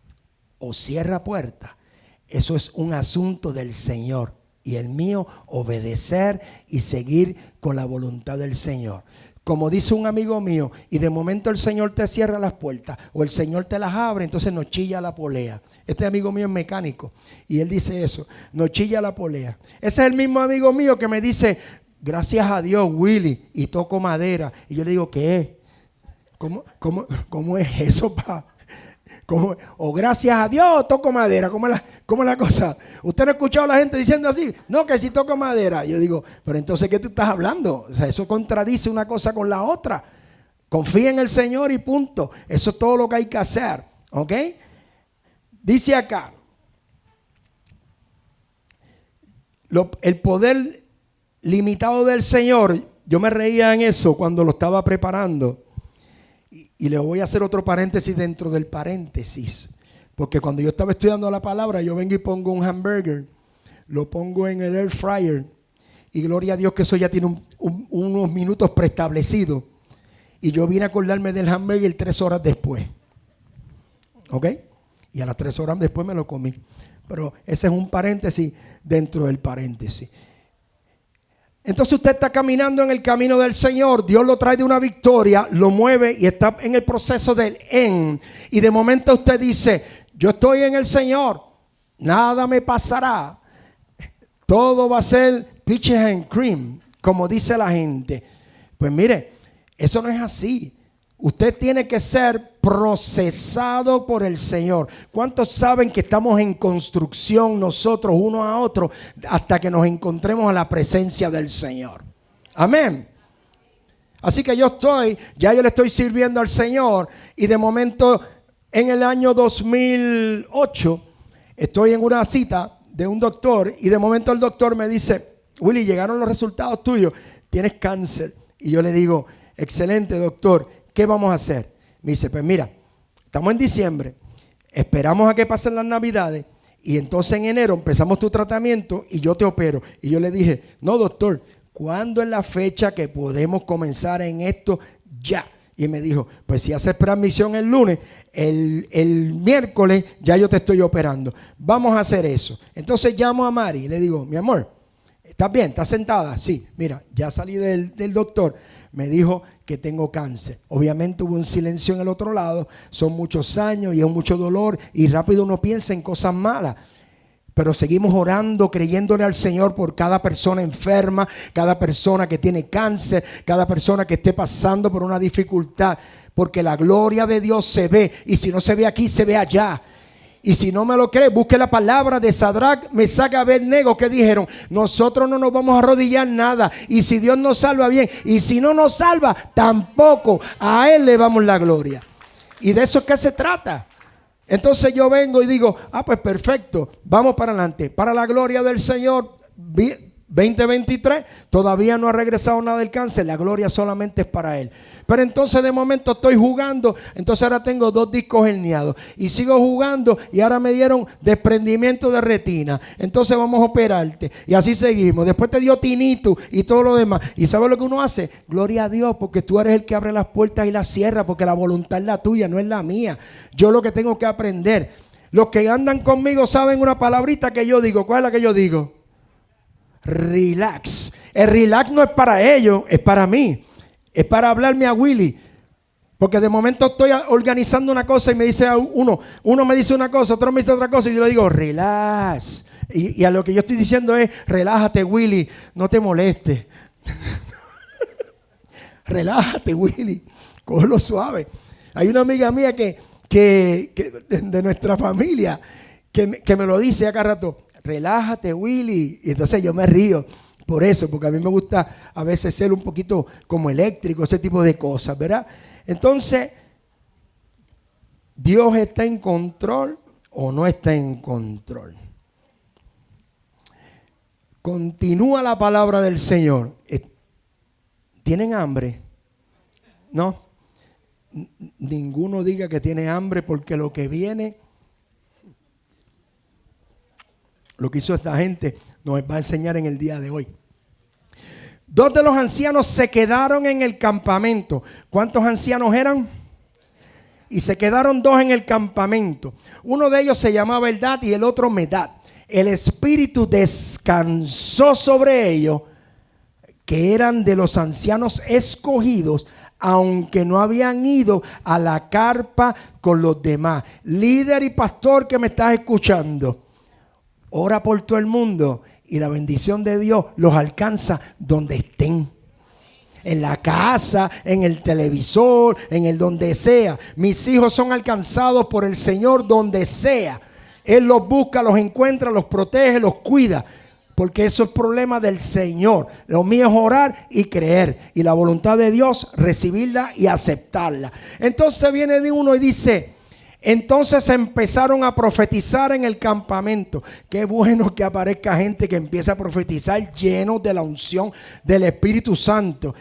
o cierra puerta, eso es un asunto del Señor. Y el mío, obedecer y seguir con la voluntad del Señor. Como dice un amigo mío, y de momento el Señor te cierra las puertas o el Señor te las abre, entonces nos chilla la polea. Este amigo mío es mecánico y él dice eso, nos chilla la polea. Ese es el mismo amigo mío que me dice, gracias a Dios, Willy, y toco madera. Y yo le digo, ¿qué es? ¿Cómo es eso, pa? O gracias a Dios toco madera. ¿Cómo es la cosa? ¿Usted no ha escuchado a la gente diciendo así? No, que si toco madera. Yo digo, pero entonces ¿qué tú estás hablando? O sea, eso contradice una cosa con la otra. Confía en el Señor y punto. Eso es todo lo que hay que hacer. ¿Ok? Dice acá, el poder limitado del Señor. Yo me reía en eso cuando lo estaba preparando. Y le voy a hacer otro paréntesis dentro del paréntesis. Porque cuando yo estaba estudiando la palabra, yo vengo y pongo un hamburger, lo pongo en el air fryer. Y gloria a Dios que eso ya tiene unos minutos preestablecidos. Y yo vine a acordarme del hamburger 3 horas después. ¿Ok? Y a las 3 horas después me lo comí. Pero ese es un paréntesis dentro del paréntesis. Entonces usted está caminando en el camino del Señor, Dios lo trae de una victoria, lo mueve y está en el proceso del y de momento usted dice, yo estoy en el Señor, nada me pasará, todo va a ser peaches and cream, como dice la gente. Pues mire, eso no es así. Usted tiene que ser procesado por el Señor. ¿Cuántos saben que estamos en construcción nosotros uno a otro hasta que nos encontremos a la presencia del Señor? Amén. Así que yo le estoy sirviendo al Señor y de momento en el año 2008 estoy en una cita de un doctor y de momento el doctor me dice, Willy, llegaron los resultados tuyos, tienes cáncer. Y yo le digo, excelente doctor, ¿qué vamos a hacer? Me dice, pues mira, estamos en diciembre, esperamos a que pasen las navidades y entonces en enero empezamos tu tratamiento y yo te opero. Y yo le dije, no doctor, ¿cuándo es la fecha que podemos comenzar en esto ya? Y me dijo, pues si haces transmisión el lunes, el miércoles ya yo te estoy operando. Vamos a hacer eso. Entonces llamo a Mari y le digo, mi amor, ¿Estás bien? ¿Estás sentada? Sí. Mira, ya salí del doctor. Me dijo que tengo cáncer. Obviamente hubo un silencio en el otro lado. Son muchos años y es mucho dolor. Y rápido uno piensa en cosas malas. Pero seguimos orando, creyéndole al Señor por cada persona enferma, cada persona que tiene cáncer, cada persona que esté pasando por una dificultad. Porque la gloria de Dios se ve. Y si no se ve aquí, se ve allá. Y si no me lo cree, busque la palabra de Sadrac, Mesach y Abednego, que dijeron: nosotros no nos vamos a arrodillar nada. Y si Dios nos salva, bien. Y si no nos salva, tampoco. A Él le damos la gloria. Y de eso es que se trata. Entonces yo vengo y digo: pues perfecto, vamos para adelante. Para la gloria del Señor, 2023, todavía no ha regresado nada del cáncer. La gloria solamente es para Él. Pero entonces de momento estoy jugando. Entonces ahora tengo 2 discos herniados. Y sigo jugando y ahora me dieron desprendimiento de retina. Entonces vamos a operarte. Y así seguimos. Después te dio tinnitus y todo lo demás. ¿Y sabes lo que uno hace? Gloria a Dios, porque tú eres el que abre las puertas y las cierra. Porque la voluntad es la tuya, no es la mía. Yo lo que tengo que aprender. Los que andan conmigo saben una palabrita que yo digo. ¿Cuál es la que yo digo? Relax. El relax no es para ellos, es para mí. Es para hablarme a Willy. Porque de momento estoy organizando una cosa y me dice uno me dice una cosa, otro me dice otra cosa, y yo le digo: relax. Y a lo que yo estoy diciendo es: relájate, Willy, no te molestes. Relájate, Willy, cógelo suave. Hay una amiga mía que de nuestra familia que me lo dice acá rato: relájate, Willy. Y entonces yo me río por eso, porque a mí me gusta a veces ser un poquito como eléctrico, ese tipo de cosas, ¿verdad? Entonces, ¿Dios está en control o no está en control? Continúa la palabra del Señor. ¿Tienen hambre? No. Ninguno diga que tiene hambre, porque lo que viene, lo que hizo esta gente, nos va a enseñar en el día de hoy. 2 de los ancianos se quedaron en el campamento. ¿Cuántos ancianos eran? Y se quedaron 2 en el campamento. Uno de ellos se llamaba Eldad y el otro Medad. El espíritu descansó sobre ellos, que eran de los ancianos escogidos, aunque no habían ido a la carpa con los demás. Líder y pastor que me estás escuchando, ora por todo el mundo y la bendición de Dios los alcanza donde estén. En la casa, en el televisor, en el donde sea. Mis hijos son alcanzados por el Señor donde sea. Él los busca, los encuentra, los protege, los cuida. Porque eso es problema del Señor. Lo mío es orar y creer. Y la voluntad de Dios, recibirla y aceptarla. Entonces viene de uno y dice: entonces empezaron a profetizar en el campamento. Qué bueno que aparezca gente que empieza a profetizar llenos de la unción del Espíritu Santo.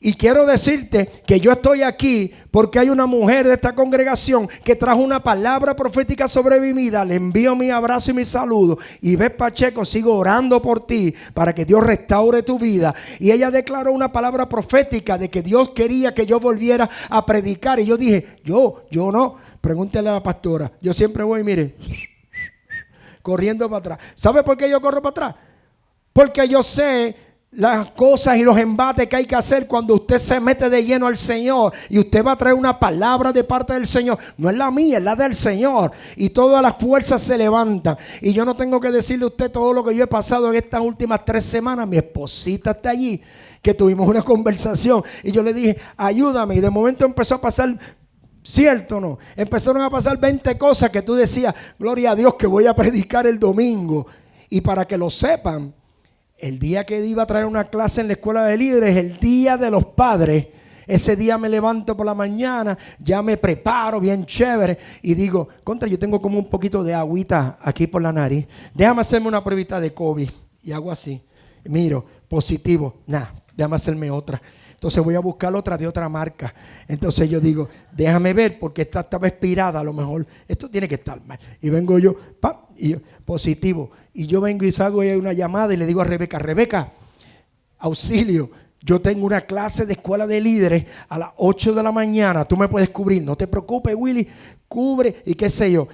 Y quiero decirte que yo estoy aquí porque hay una mujer de esta congregación que trajo una palabra profética sobre mi vida. Le envío mi abrazo y mi saludo. Y Beth Pacheco, sigo orando por ti para que Dios restaure tu vida. Y ella declaró una palabra profética de que Dios quería que yo volviera a predicar. Y yo dije: yo no. Pregúntale a la pastora. Yo siempre voy, mire, corriendo para atrás. ¿Sabe por qué yo corro para atrás? Porque yo sé las cosas y los embates que hay que hacer cuando usted se mete de lleno al Señor y usted va a traer una palabra de parte del Señor. No es la mía, es la del Señor. Y todas las fuerzas se levantan. Y yo no tengo que decirle a usted todo lo que yo he pasado en estas últimas 3 semanas. Mi esposita está allí, que tuvimos una conversación y yo le dije: ayúdame. Y de momento empezó a pasar, ¿cierto o no? Empezaron a pasar 20 cosas que tú decías: gloria a Dios que voy a predicar el domingo. Y para que lo sepan, el día que iba a traer una clase en la escuela de líderes, el día de los padres, ese día me levanto por la mañana, ya me preparo bien chévere y digo: contra, yo tengo como un poquito de agüita aquí por la nariz, déjame hacerme una pruebita de COVID. Y hago así, miro, positivo, déjame hacerme otra. Entonces voy a buscar otra de otra marca. Entonces yo digo: déjame ver, porque esta estaba expirada, a lo mejor esto tiene que estar mal. Y vengo yo, y yo, positivo. Y yo vengo y salgo, y hay una llamada y le digo a Rebeca: Rebeca, auxilio, yo tengo una clase de escuela de líderes a las 8 de la mañana, tú me puedes cubrir. No te preocupes, Willy, cubre y qué sé yo.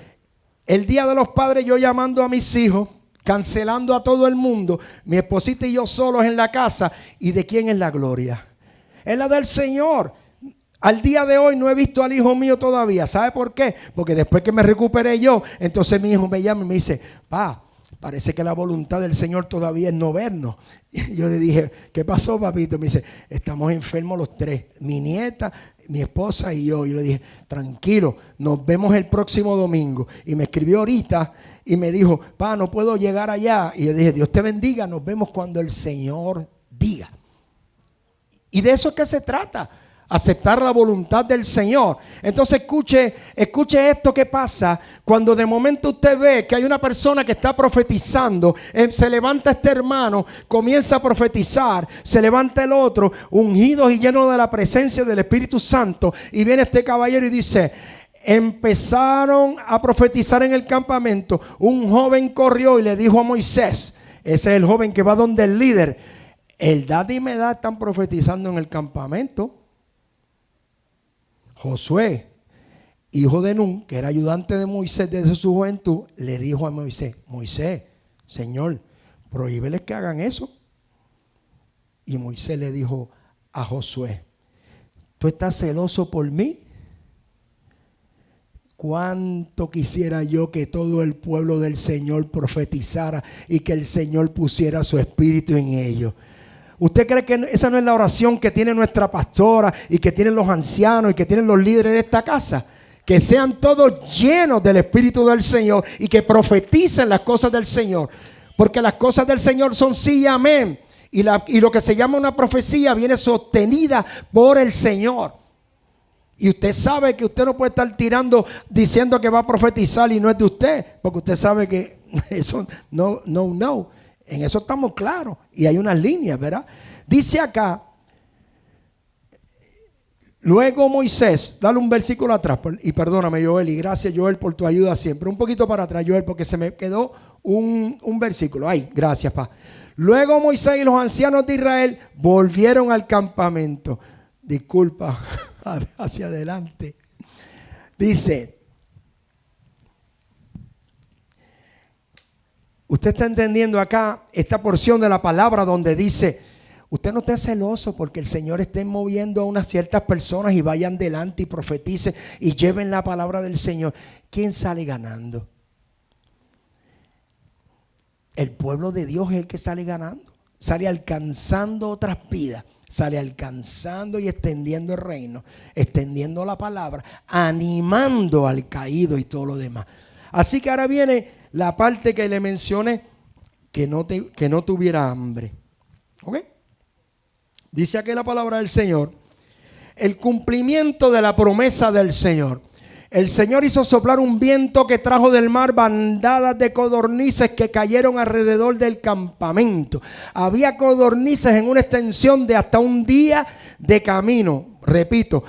El día de los padres, yo llamando a mis hijos, cancelando a todo el mundo, mi esposita y yo solos en la casa. ¿Y de quién es la gloria? Es la del Señor. Al día de hoy no he visto al hijo mío todavía. ¿Sabe por qué? Porque después que me recuperé yo, entonces mi hijo me llama y me dice: pa, parece que la voluntad del Señor todavía es no vernos. Y yo le dije: ¿qué pasó, papito? Me dice: estamos enfermos los tres, mi nieta, mi esposa y yo. Y yo le dije: tranquilo, nos vemos el próximo domingo. Y me escribió ahorita y me dijo: pa, no puedo llegar allá. Y yo dije: Dios te bendiga, nos vemos cuando el Señor diga. Y de eso es que se trata, aceptar la voluntad del Señor. Entonces escuche esto que pasa cuando de momento usted ve que hay una persona que está profetizando. Se levanta este hermano, comienza a profetizar, se levanta el otro, ungidos y llenos de la presencia del Espíritu Santo, y viene este caballero y dice: empezaron a profetizar en el campamento. Un joven corrió y le dijo a Moisés, ese es el joven que va donde el líder: Eldad y Medad están profetizando en el campamento. Josué, hijo de Nun, que era ayudante de Moisés desde su juventud, le dijo a Moisés: Moisés, Señor, prohíbeles que hagan eso. Y Moisés le dijo a Josué: ¿tú estás celoso por mí? Cuánto quisiera yo que todo el pueblo del Señor profetizara y que el Señor pusiera su espíritu en ellos. ¿Usted cree que esa no es la oración que tiene nuestra pastora y que tienen los ancianos y que tienen los líderes de esta casa? Que sean todos llenos del Espíritu del Señor y que profeticen las cosas del Señor. Porque las cosas del Señor son sí y amén. Y lo que se llama una profecía viene sostenida por el Señor. Y usted sabe que usted no puede estar tirando diciendo que va a profetizar y no es de usted. Porque usted sabe que eso no. En eso estamos claros. Y hay unas líneas, ¿verdad? Dice acá: luego Moisés, dale un versículo atrás. Y perdóname, Joel, y gracias, Joel, por tu ayuda siempre. Un poquito para atrás, Joel, porque se me quedó un versículo. Ahí, gracias, pa. Luego Moisés y los ancianos de Israel volvieron al campamento. Disculpa, hacia adelante. Dice: usted está entendiendo acá esta porción de la palabra donde dice: usted no esté celoso porque el Señor esté moviendo a unas ciertas personas y vayan delante y profeticen y lleven la palabra del Señor. ¿Quién sale ganando? El pueblo de Dios es el que sale ganando. Sale alcanzando otras vidas. Sale alcanzando y extendiendo el reino, extendiendo la palabra, animando al caído y todo lo demás. Así que ahora viene la parte que le mencioné, que no tuviera hambre. ¿Ok? Dice aquí la palabra del Señor: el cumplimiento de la promesa del Señor. El Señor hizo soplar un viento que trajo del mar bandadas de codornices que cayeron alrededor del campamento. Había codornices en una extensión de hasta un día de camino. Repito,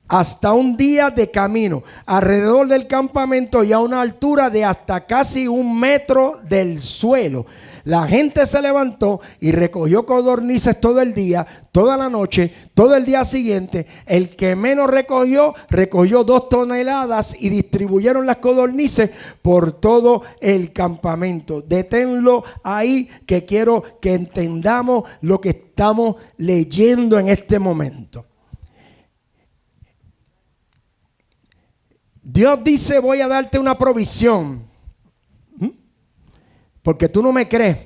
hasta un día de camino alrededor del campamento y a una altura de hasta casi 1 metro del suelo. La gente se levantó y recogió codornices todo el día, toda la noche, todo el día siguiente. El que menos recogió 2 toneladas y distribuyeron las codornices por todo el campamento. Deténlo ahí, que quiero que entendamos lo que estamos leyendo en este momento. Dios dice: voy a darte una provisión. Porque tú no me crees.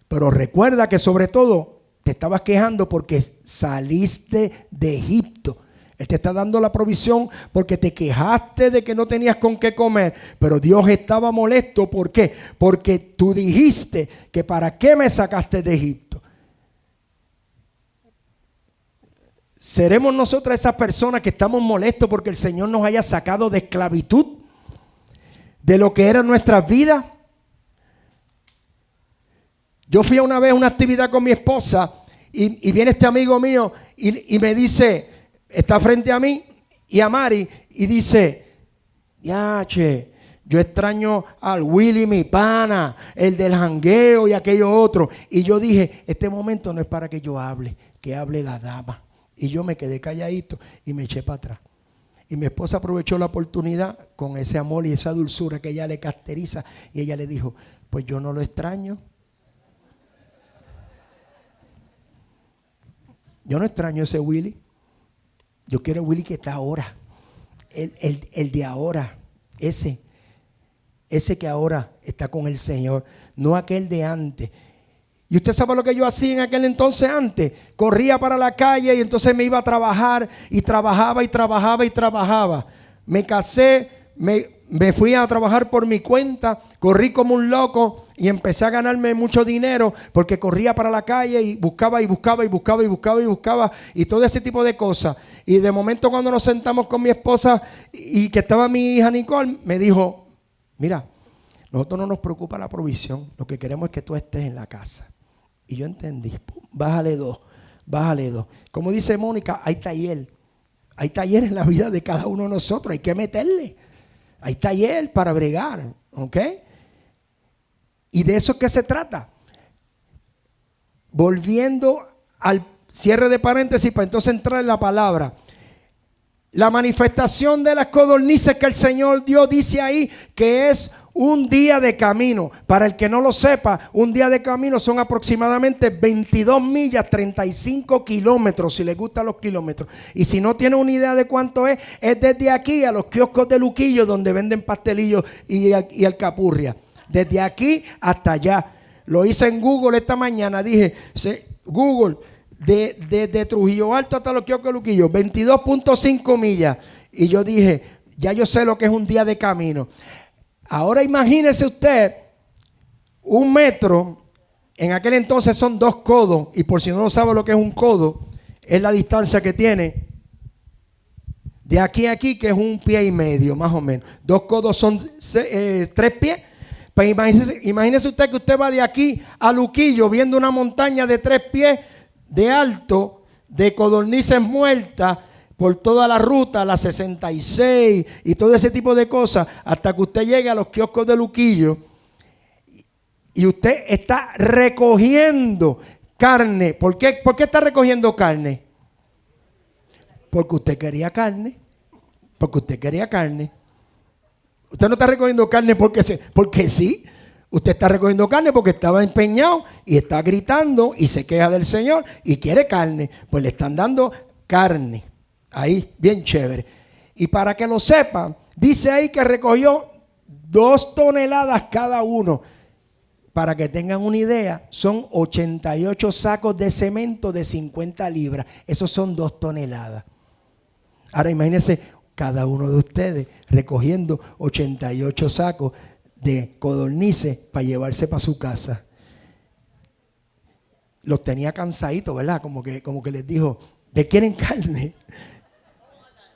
Pero recuerda que sobre todo te estabas quejando porque saliste de Egipto. Él te está dando la provisión porque te quejaste de que no tenías con qué comer. Pero Dios estaba molesto. ¿Por qué? Porque tú dijiste que ¿para qué me sacaste de Egipto? ¿Seremos nosotras esas personas que estamos molestos porque el Señor nos haya sacado de esclavitud? De lo que era nuestras vidas. Yo fui una vez a una actividad con mi esposa y viene este amigo mío y me dice, está frente a mí y a Mari, y dice: ya, che, yo extraño al Willy, mi pana, el del jangueo y aquello otro. Y yo dije: este momento no es para que yo hable, que hable la dama. Y yo me quedé calladito y me eché para atrás. Y mi esposa aprovechó la oportunidad con ese amor y esa dulzura que ella le caracteriza, y ella le dijo: Pues yo no lo extraño. Yo no extraño ese Willy. Yo quiero el Willy que está ahora. El de ahora. Ese que ahora está con el Señor. No aquel de antes. Y usted sabe lo que yo hacía en aquel entonces antes. Corría para la calle y entonces me iba a trabajar. Y trabajaba y trabajaba y trabajaba. Me casé, me fui a trabajar por mi cuenta. Corrí como un loco y empecé a ganarme mucho dinero porque corría para la calle y buscaba y buscaba y buscaba y buscaba y buscaba y todo ese tipo de cosas. Y de momento cuando nos sentamos con mi esposa y que estaba mi hija Nicole, me dijo, mira, nosotros no nos preocupa la provisión, lo que queremos es que tú estés en la casa. Y yo entendí, pum, bájale dos. Como dice Mónica, hay taller en la vida de cada uno de nosotros, hay que meterle. Hay taller para bregar, ¿ok? Y de eso es que se trata. Volviendo al cierre de paréntesis para entonces entrar en la palabra. La manifestación de las codornices que el Señor Dios dice ahí que es un día de camino. Para el que no lo sepa, un día de camino son aproximadamente 22 millas, 35 kilómetros, si les gustan los kilómetros. Y si no tiene una idea de cuánto es desde aquí a los kioscos de Luquillo donde venden pastelillos y alcapurria. Desde aquí hasta allá. Lo hice en Google esta mañana. Dije, Google, de Trujillo Alto hasta los kioscos de Luquillo, 22.5 millas. Y yo dije, ya yo sé lo que es un día de camino. Ahora imagínese usted, 1 metro, en aquel entonces son 2 codos. Y por si no sabe lo que es un codo, es la distancia que tiene de aquí a aquí, que es 1,5 pies, más o menos. 2 codos son 3 pies. Pues imagínese usted que usted va de aquí a Luquillo viendo una montaña de 3 pies de alto, de codornices muertas por toda la ruta, la 66 y todo ese tipo de cosas, hasta que usted llegue a los kioscos de Luquillo y usted está recogiendo carne. ¿Por qué está recogiendo carne? Porque usted quería carne. Usted no está recogiendo carne porque sí. Usted está recogiendo carne porque estaba empeñado y está gritando y se queja del Señor y quiere carne. Pues le están dando carne. Ahí, bien chévere. Y para que lo sepan, dice ahí que recogió 2 toneladas cada uno. Para que tengan una idea, son 88 sacos de cemento de 50 libras. Esos son 2 toneladas. Ahora imagínense cada uno de ustedes recogiendo 88 sacos de codornices para llevarse para su casa. Los tenía cansaditos, ¿verdad? Como que les dijo, ¿de quieren carne?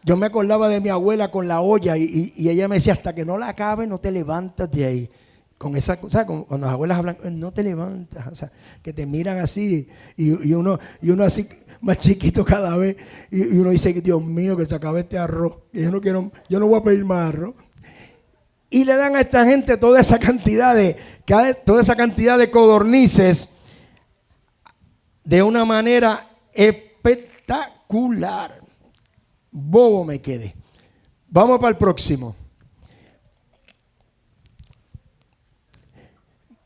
Yo me acordaba de mi abuela con la olla y ella me decía, hasta que no la acabe no te levantas de ahí. Con esa cosa, cuando las abuelas hablan, no te levantas, o sea, que te miran así y uno así más chiquito cada vez y uno dice, Dios mío, que se acabe este arroz, que yo no voy a pedir más arroz. Y le dan a esta gente toda esa cantidad de codornices de una manera espectacular. Bobo me quedé. Vamos para el próximo.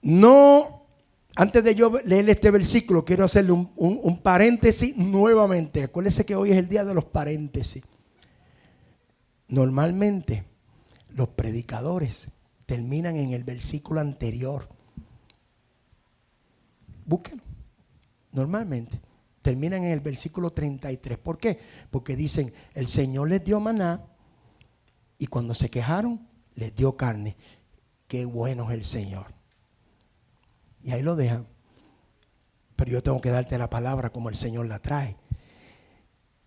No, antes de yo leer este versículo, quiero hacerle un paréntesis nuevamente. Acuérdense que hoy es el día de los paréntesis. Normalmente los predicadores terminan en el versículo anterior. Búsquenlo. Normalmente terminan en el versículo 33. ¿Por qué? Porque dicen, el Señor les dio maná y cuando se quejaron, les dio carne. Qué bueno es el Señor. Y ahí lo dejan. Pero yo tengo que darte la palabra como el Señor la trae.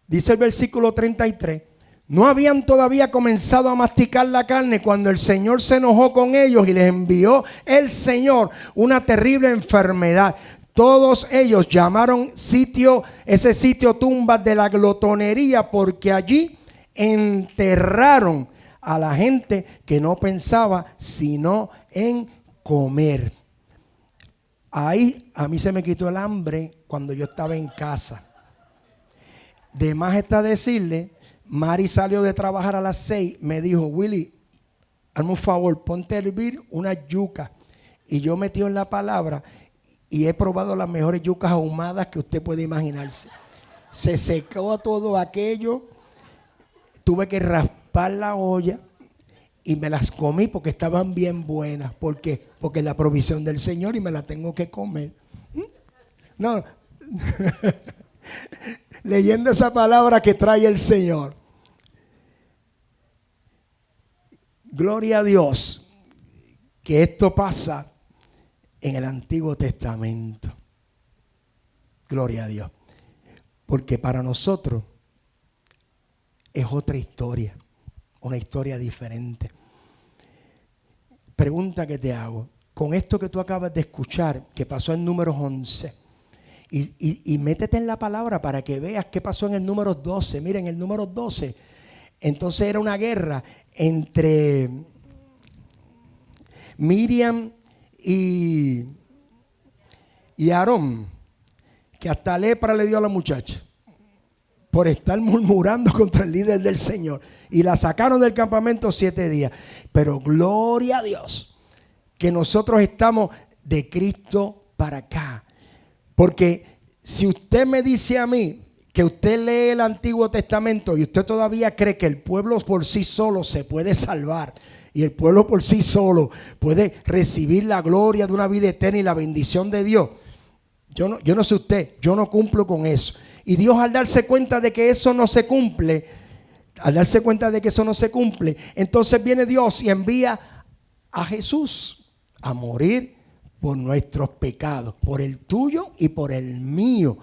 Dice el versículo 33. No habían todavía comenzado a masticar la carne cuando el Señor se enojó con ellos y les envió el Señor una terrible enfermedad. Todos ellos llamaron ese sitio tumbas de la glotonería, porque allí enterraron a la gente que no pensaba sino en comer. Ahí a mí se me quitó el hambre cuando yo estaba en casa. De más está decirle, Mari salió de trabajar a las 6, me dijo, Willy, hazme un favor, ponte a hervir una yuca Y yo metido en la palabra y he probado las mejores yucas ahumadas que usted puede imaginarse. Se secó todo aquello. Tuve que raspar la olla y me las comí porque estaban bien buenas. ¿Por qué? Porque es la provisión del Señor y me la tengo que comer. No. Leyendo esa palabra que trae el Señor. Gloria a Dios que esto pasa en el Antiguo Testamento. Gloria a Dios. Porque para nosotros es otra historia, una historia diferente. Pregunta que te hago. Con esto que tú acabas de escuchar, que pasó en Números 11, y métete en la palabra para que veas qué pasó en el número 12. Miren, el número 12, entonces era una guerra entre Miriam y Aarón, que hasta lepra le dio a la muchacha por estar murmurando contra el líder del Señor. Y la sacaron del campamento 7 días. Pero gloria a Dios que nosotros estamos de Cristo para acá. Porque si usted me dice a mí que usted lee el Antiguo Testamento y usted todavía cree que el pueblo por sí solo se puede salvar y el pueblo por sí solo puede recibir la gloria de una vida eterna y la bendición de Dios, yo no sé usted, yo no cumplo con eso. Y Dios, al darse cuenta de que eso no se cumple, entonces viene Dios y envía a Jesús a morir por nuestros pecados, por el tuyo y por el mío.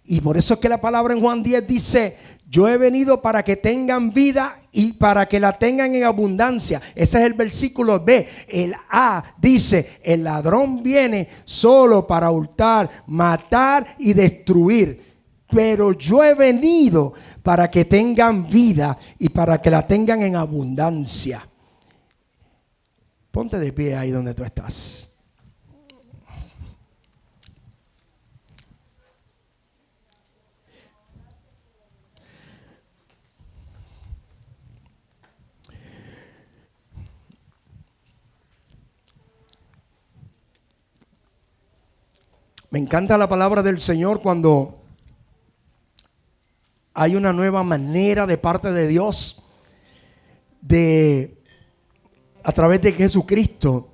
Y por eso es que la palabra en Juan 10 dice: yo he venido para que tengan vida y para que la tengan en abundancia. Ese es el versículo B. El A dice: el ladrón viene solo para hurtar, matar y destruir. Pero yo he venido para que tengan vida y para que la tengan en abundancia. Ponte de pie ahí donde tú estás. Me encanta la palabra del Señor cuando hay una nueva manera de parte de Dios a través de Jesucristo,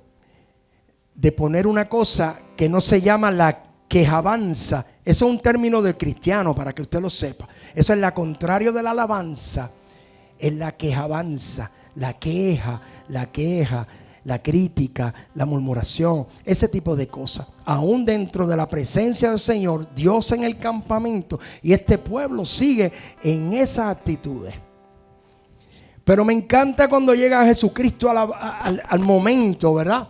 de poner una cosa que no se llama la quejabanza. Eso es un término de cristiano, para que usted lo sepa. Eso es la contrario de la alabanza. Es la quejabanza, la queja, la crítica, la murmuración, ese tipo de cosas. Aún dentro de la presencia del Señor, Dios en el campamento, y este pueblo sigue en esas actitudes. Pero me encanta cuando llega Jesucristo al momento, ¿verdad?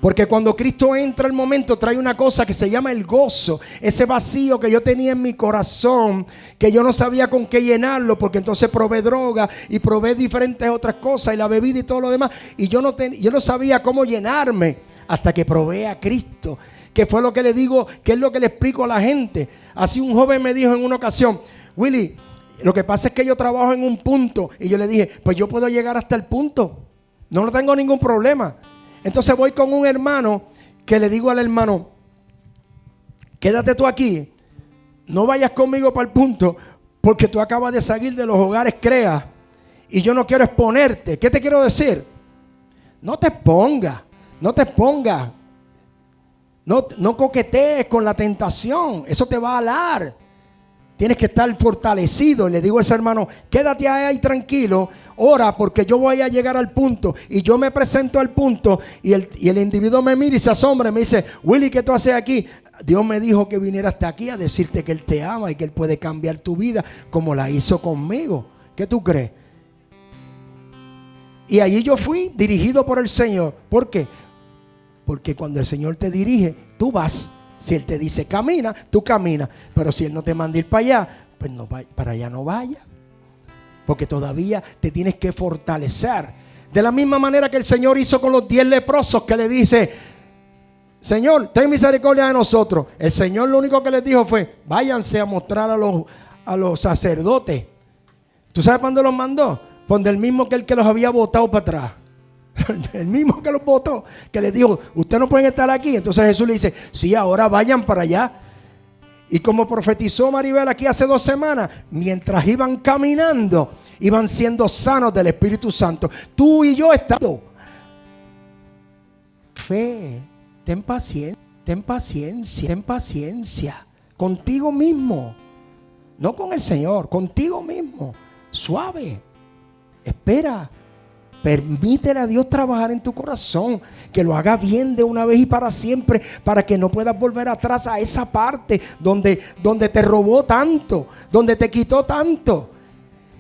Porque cuando Cristo entra al momento, trae una cosa que se llama el gozo. Ese vacío que yo tenía en mi corazón, que yo no sabía con qué llenarlo, porque entonces probé droga y probé diferentes otras cosas y la bebida y todo lo demás. Y yo no sabía cómo llenarme hasta que probé a Cristo. Que fue lo que le digo, que es lo que le explico a la gente. Así un joven me dijo en una ocasión: Willy, lo que pasa es que yo trabajo en un punto. Y yo le dije: pues yo puedo llegar hasta el punto. No tengo ningún problema. Entonces voy con un hermano que le digo al hermano: quédate tú aquí, no vayas conmigo para el punto, porque tú acabas de salir de los hogares CREA y yo no quiero exponerte. ¿Qué te quiero decir? No te pongas, no coquetees con la tentación, eso te va a alar. Tienes que estar fortalecido. Y le digo a ese hermano: quédate ahí tranquilo, ora, porque yo voy a llegar al punto. Y yo me presento al punto y el individuo me mira y se asombra y me dice: Willy, ¿qué tú haces aquí? Dios me dijo que viniera hasta aquí a decirte que Él te ama y que Él puede cambiar tu vida como la hizo conmigo. ¿Qué tú crees? Y allí yo fui dirigido por el Señor. ¿Por qué? Porque cuando el Señor te dirige, tú vas. Si Él te dice camina, tú caminas. Pero si Él no te manda ir para allá, pues no, para allá no vaya. Porque todavía te tienes que fortalecer. De la misma manera que el Señor hizo con los 10 leprosos, que le dice: Señor, ten misericordia de nosotros. El Señor lo único que les dijo fue: váyanse a mostrar a los sacerdotes. ¿Tú sabes cuándo los mandó? Donde el mismo que el que los había botado para atrás. El mismo que los votó, que les dijo, ustedes no pueden estar aquí. Entonces Jesús le dice, sí, ahora vayan para allá. Y como profetizó Maribel aquí hace 2 semanas, mientras iban caminando, iban siendo sanos del Espíritu Santo. Tú y yo estamos. Fe, ten paciencia, ten paciencia, ten paciencia. Contigo mismo. No con el Señor, contigo mismo. Suave. Espera. Permítele a Dios trabajar en tu corazón, que lo haga bien de una vez y para siempre, para que no puedas volver atrás a esa parte donde te robó tanto, donde te quitó tanto.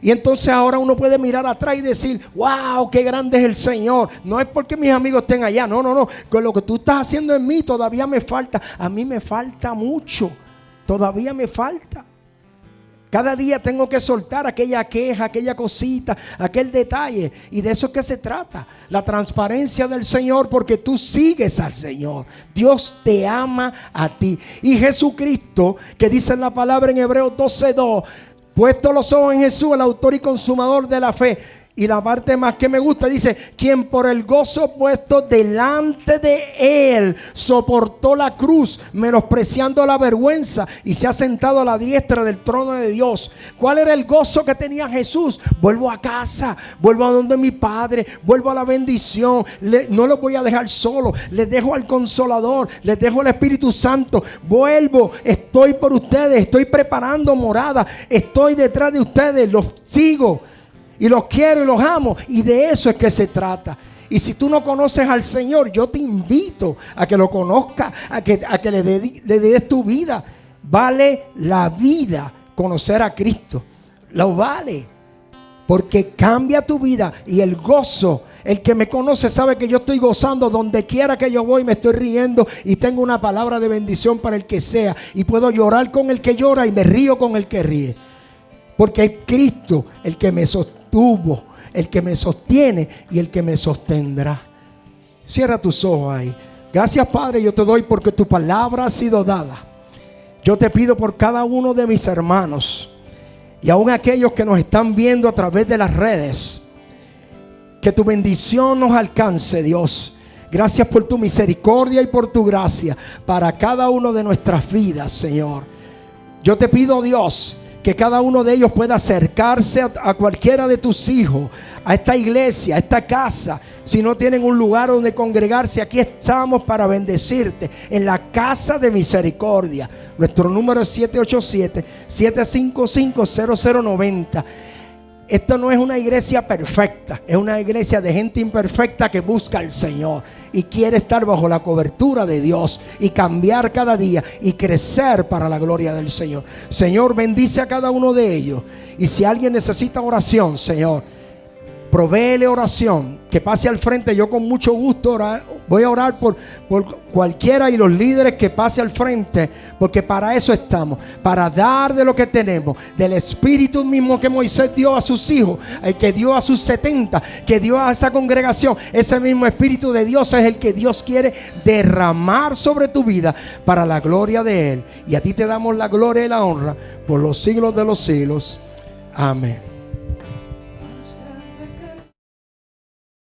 Y entonces ahora uno puede mirar atrás y decir, wow, qué grande es el Señor. No es porque mis amigos estén allá, no. Con lo que tú estás haciendo en mí todavía me falta. A mí me falta mucho, todavía me falta. Cada día tengo que soltar aquella queja, aquella cosita, aquel detalle. Y de eso es que se trata. La transparencia del Señor, porque tú sigues al Señor. Dios te ama a ti. Y Jesucristo, que dice en la palabra en Hebreos 12:2, puesto los ojos en Jesús, el autor y consumador de la fe. Y la parte más que me gusta dice, quien por el gozo puesto delante de él soportó la cruz, menospreciando la vergüenza, y se ha sentado a la diestra del trono de Dios. ¿Cuál era el gozo que tenía Jesús? Vuelvo a casa, vuelvo a donde mi Padre, vuelvo a la bendición. No los voy a dejar solos, les dejo al Consolador, les dejo al Espíritu Santo. Vuelvo, estoy por ustedes, estoy preparando morada, estoy detrás de ustedes, los sigo. Y los quiero y los amo. Y de eso es que se trata. Y si tú no conoces al Señor, yo te invito a que lo conozcas, a que le des tu vida. Vale la vida conocer a Cristo. Lo vale. Porque cambia tu vida. Y el gozo, el que me conoce sabe que yo estoy gozando donde quiera que yo voy, me estoy riendo y tengo una palabra de bendición para el que sea. Y puedo llorar con el que llora y me río con el que ríe. Porque es Cristo el que me sostuvo, el que me sostiene y el que me sostendrá. Cierra tus ojos ahí. Gracias, Padre, yo te doy porque tu palabra ha sido dada. Yo te pido por cada uno de mis hermanos y aún aquellos que nos están viendo a través de las redes, que tu bendición nos alcance, Dios. Gracias por tu misericordia y por tu gracia para cada uno de nuestras vidas, Señor. Yo te pido, Dios, que cada uno de ellos pueda acercarse a cualquiera de tus hijos, a esta iglesia, a esta casa. Si no tienen un lugar donde congregarse, aquí estamos para bendecirte en la casa de misericordia. Nuestro número es 787-755-0090. Esto no es una iglesia perfecta, es una iglesia de gente imperfecta que busca al Señor y quiere estar bajo la cobertura de Dios y cambiar cada día y crecer para la gloria del Señor. Señor, bendice a cada uno de ellos. Y si alguien necesita oración, Señor, provéele oración, que pase al frente. Yo con mucho gusto voy a orar por cualquiera y los líderes que pase al frente, porque para eso estamos, para dar de lo que tenemos, del Espíritu mismo que Moisés dio a sus hijos, el que dio a sus 70, que dio a esa congregación. Ese mismo Espíritu de Dios es el que Dios quiere derramar sobre tu vida para la gloria de Él. Y a ti te damos la gloria y la honra por los siglos de los siglos. Amén.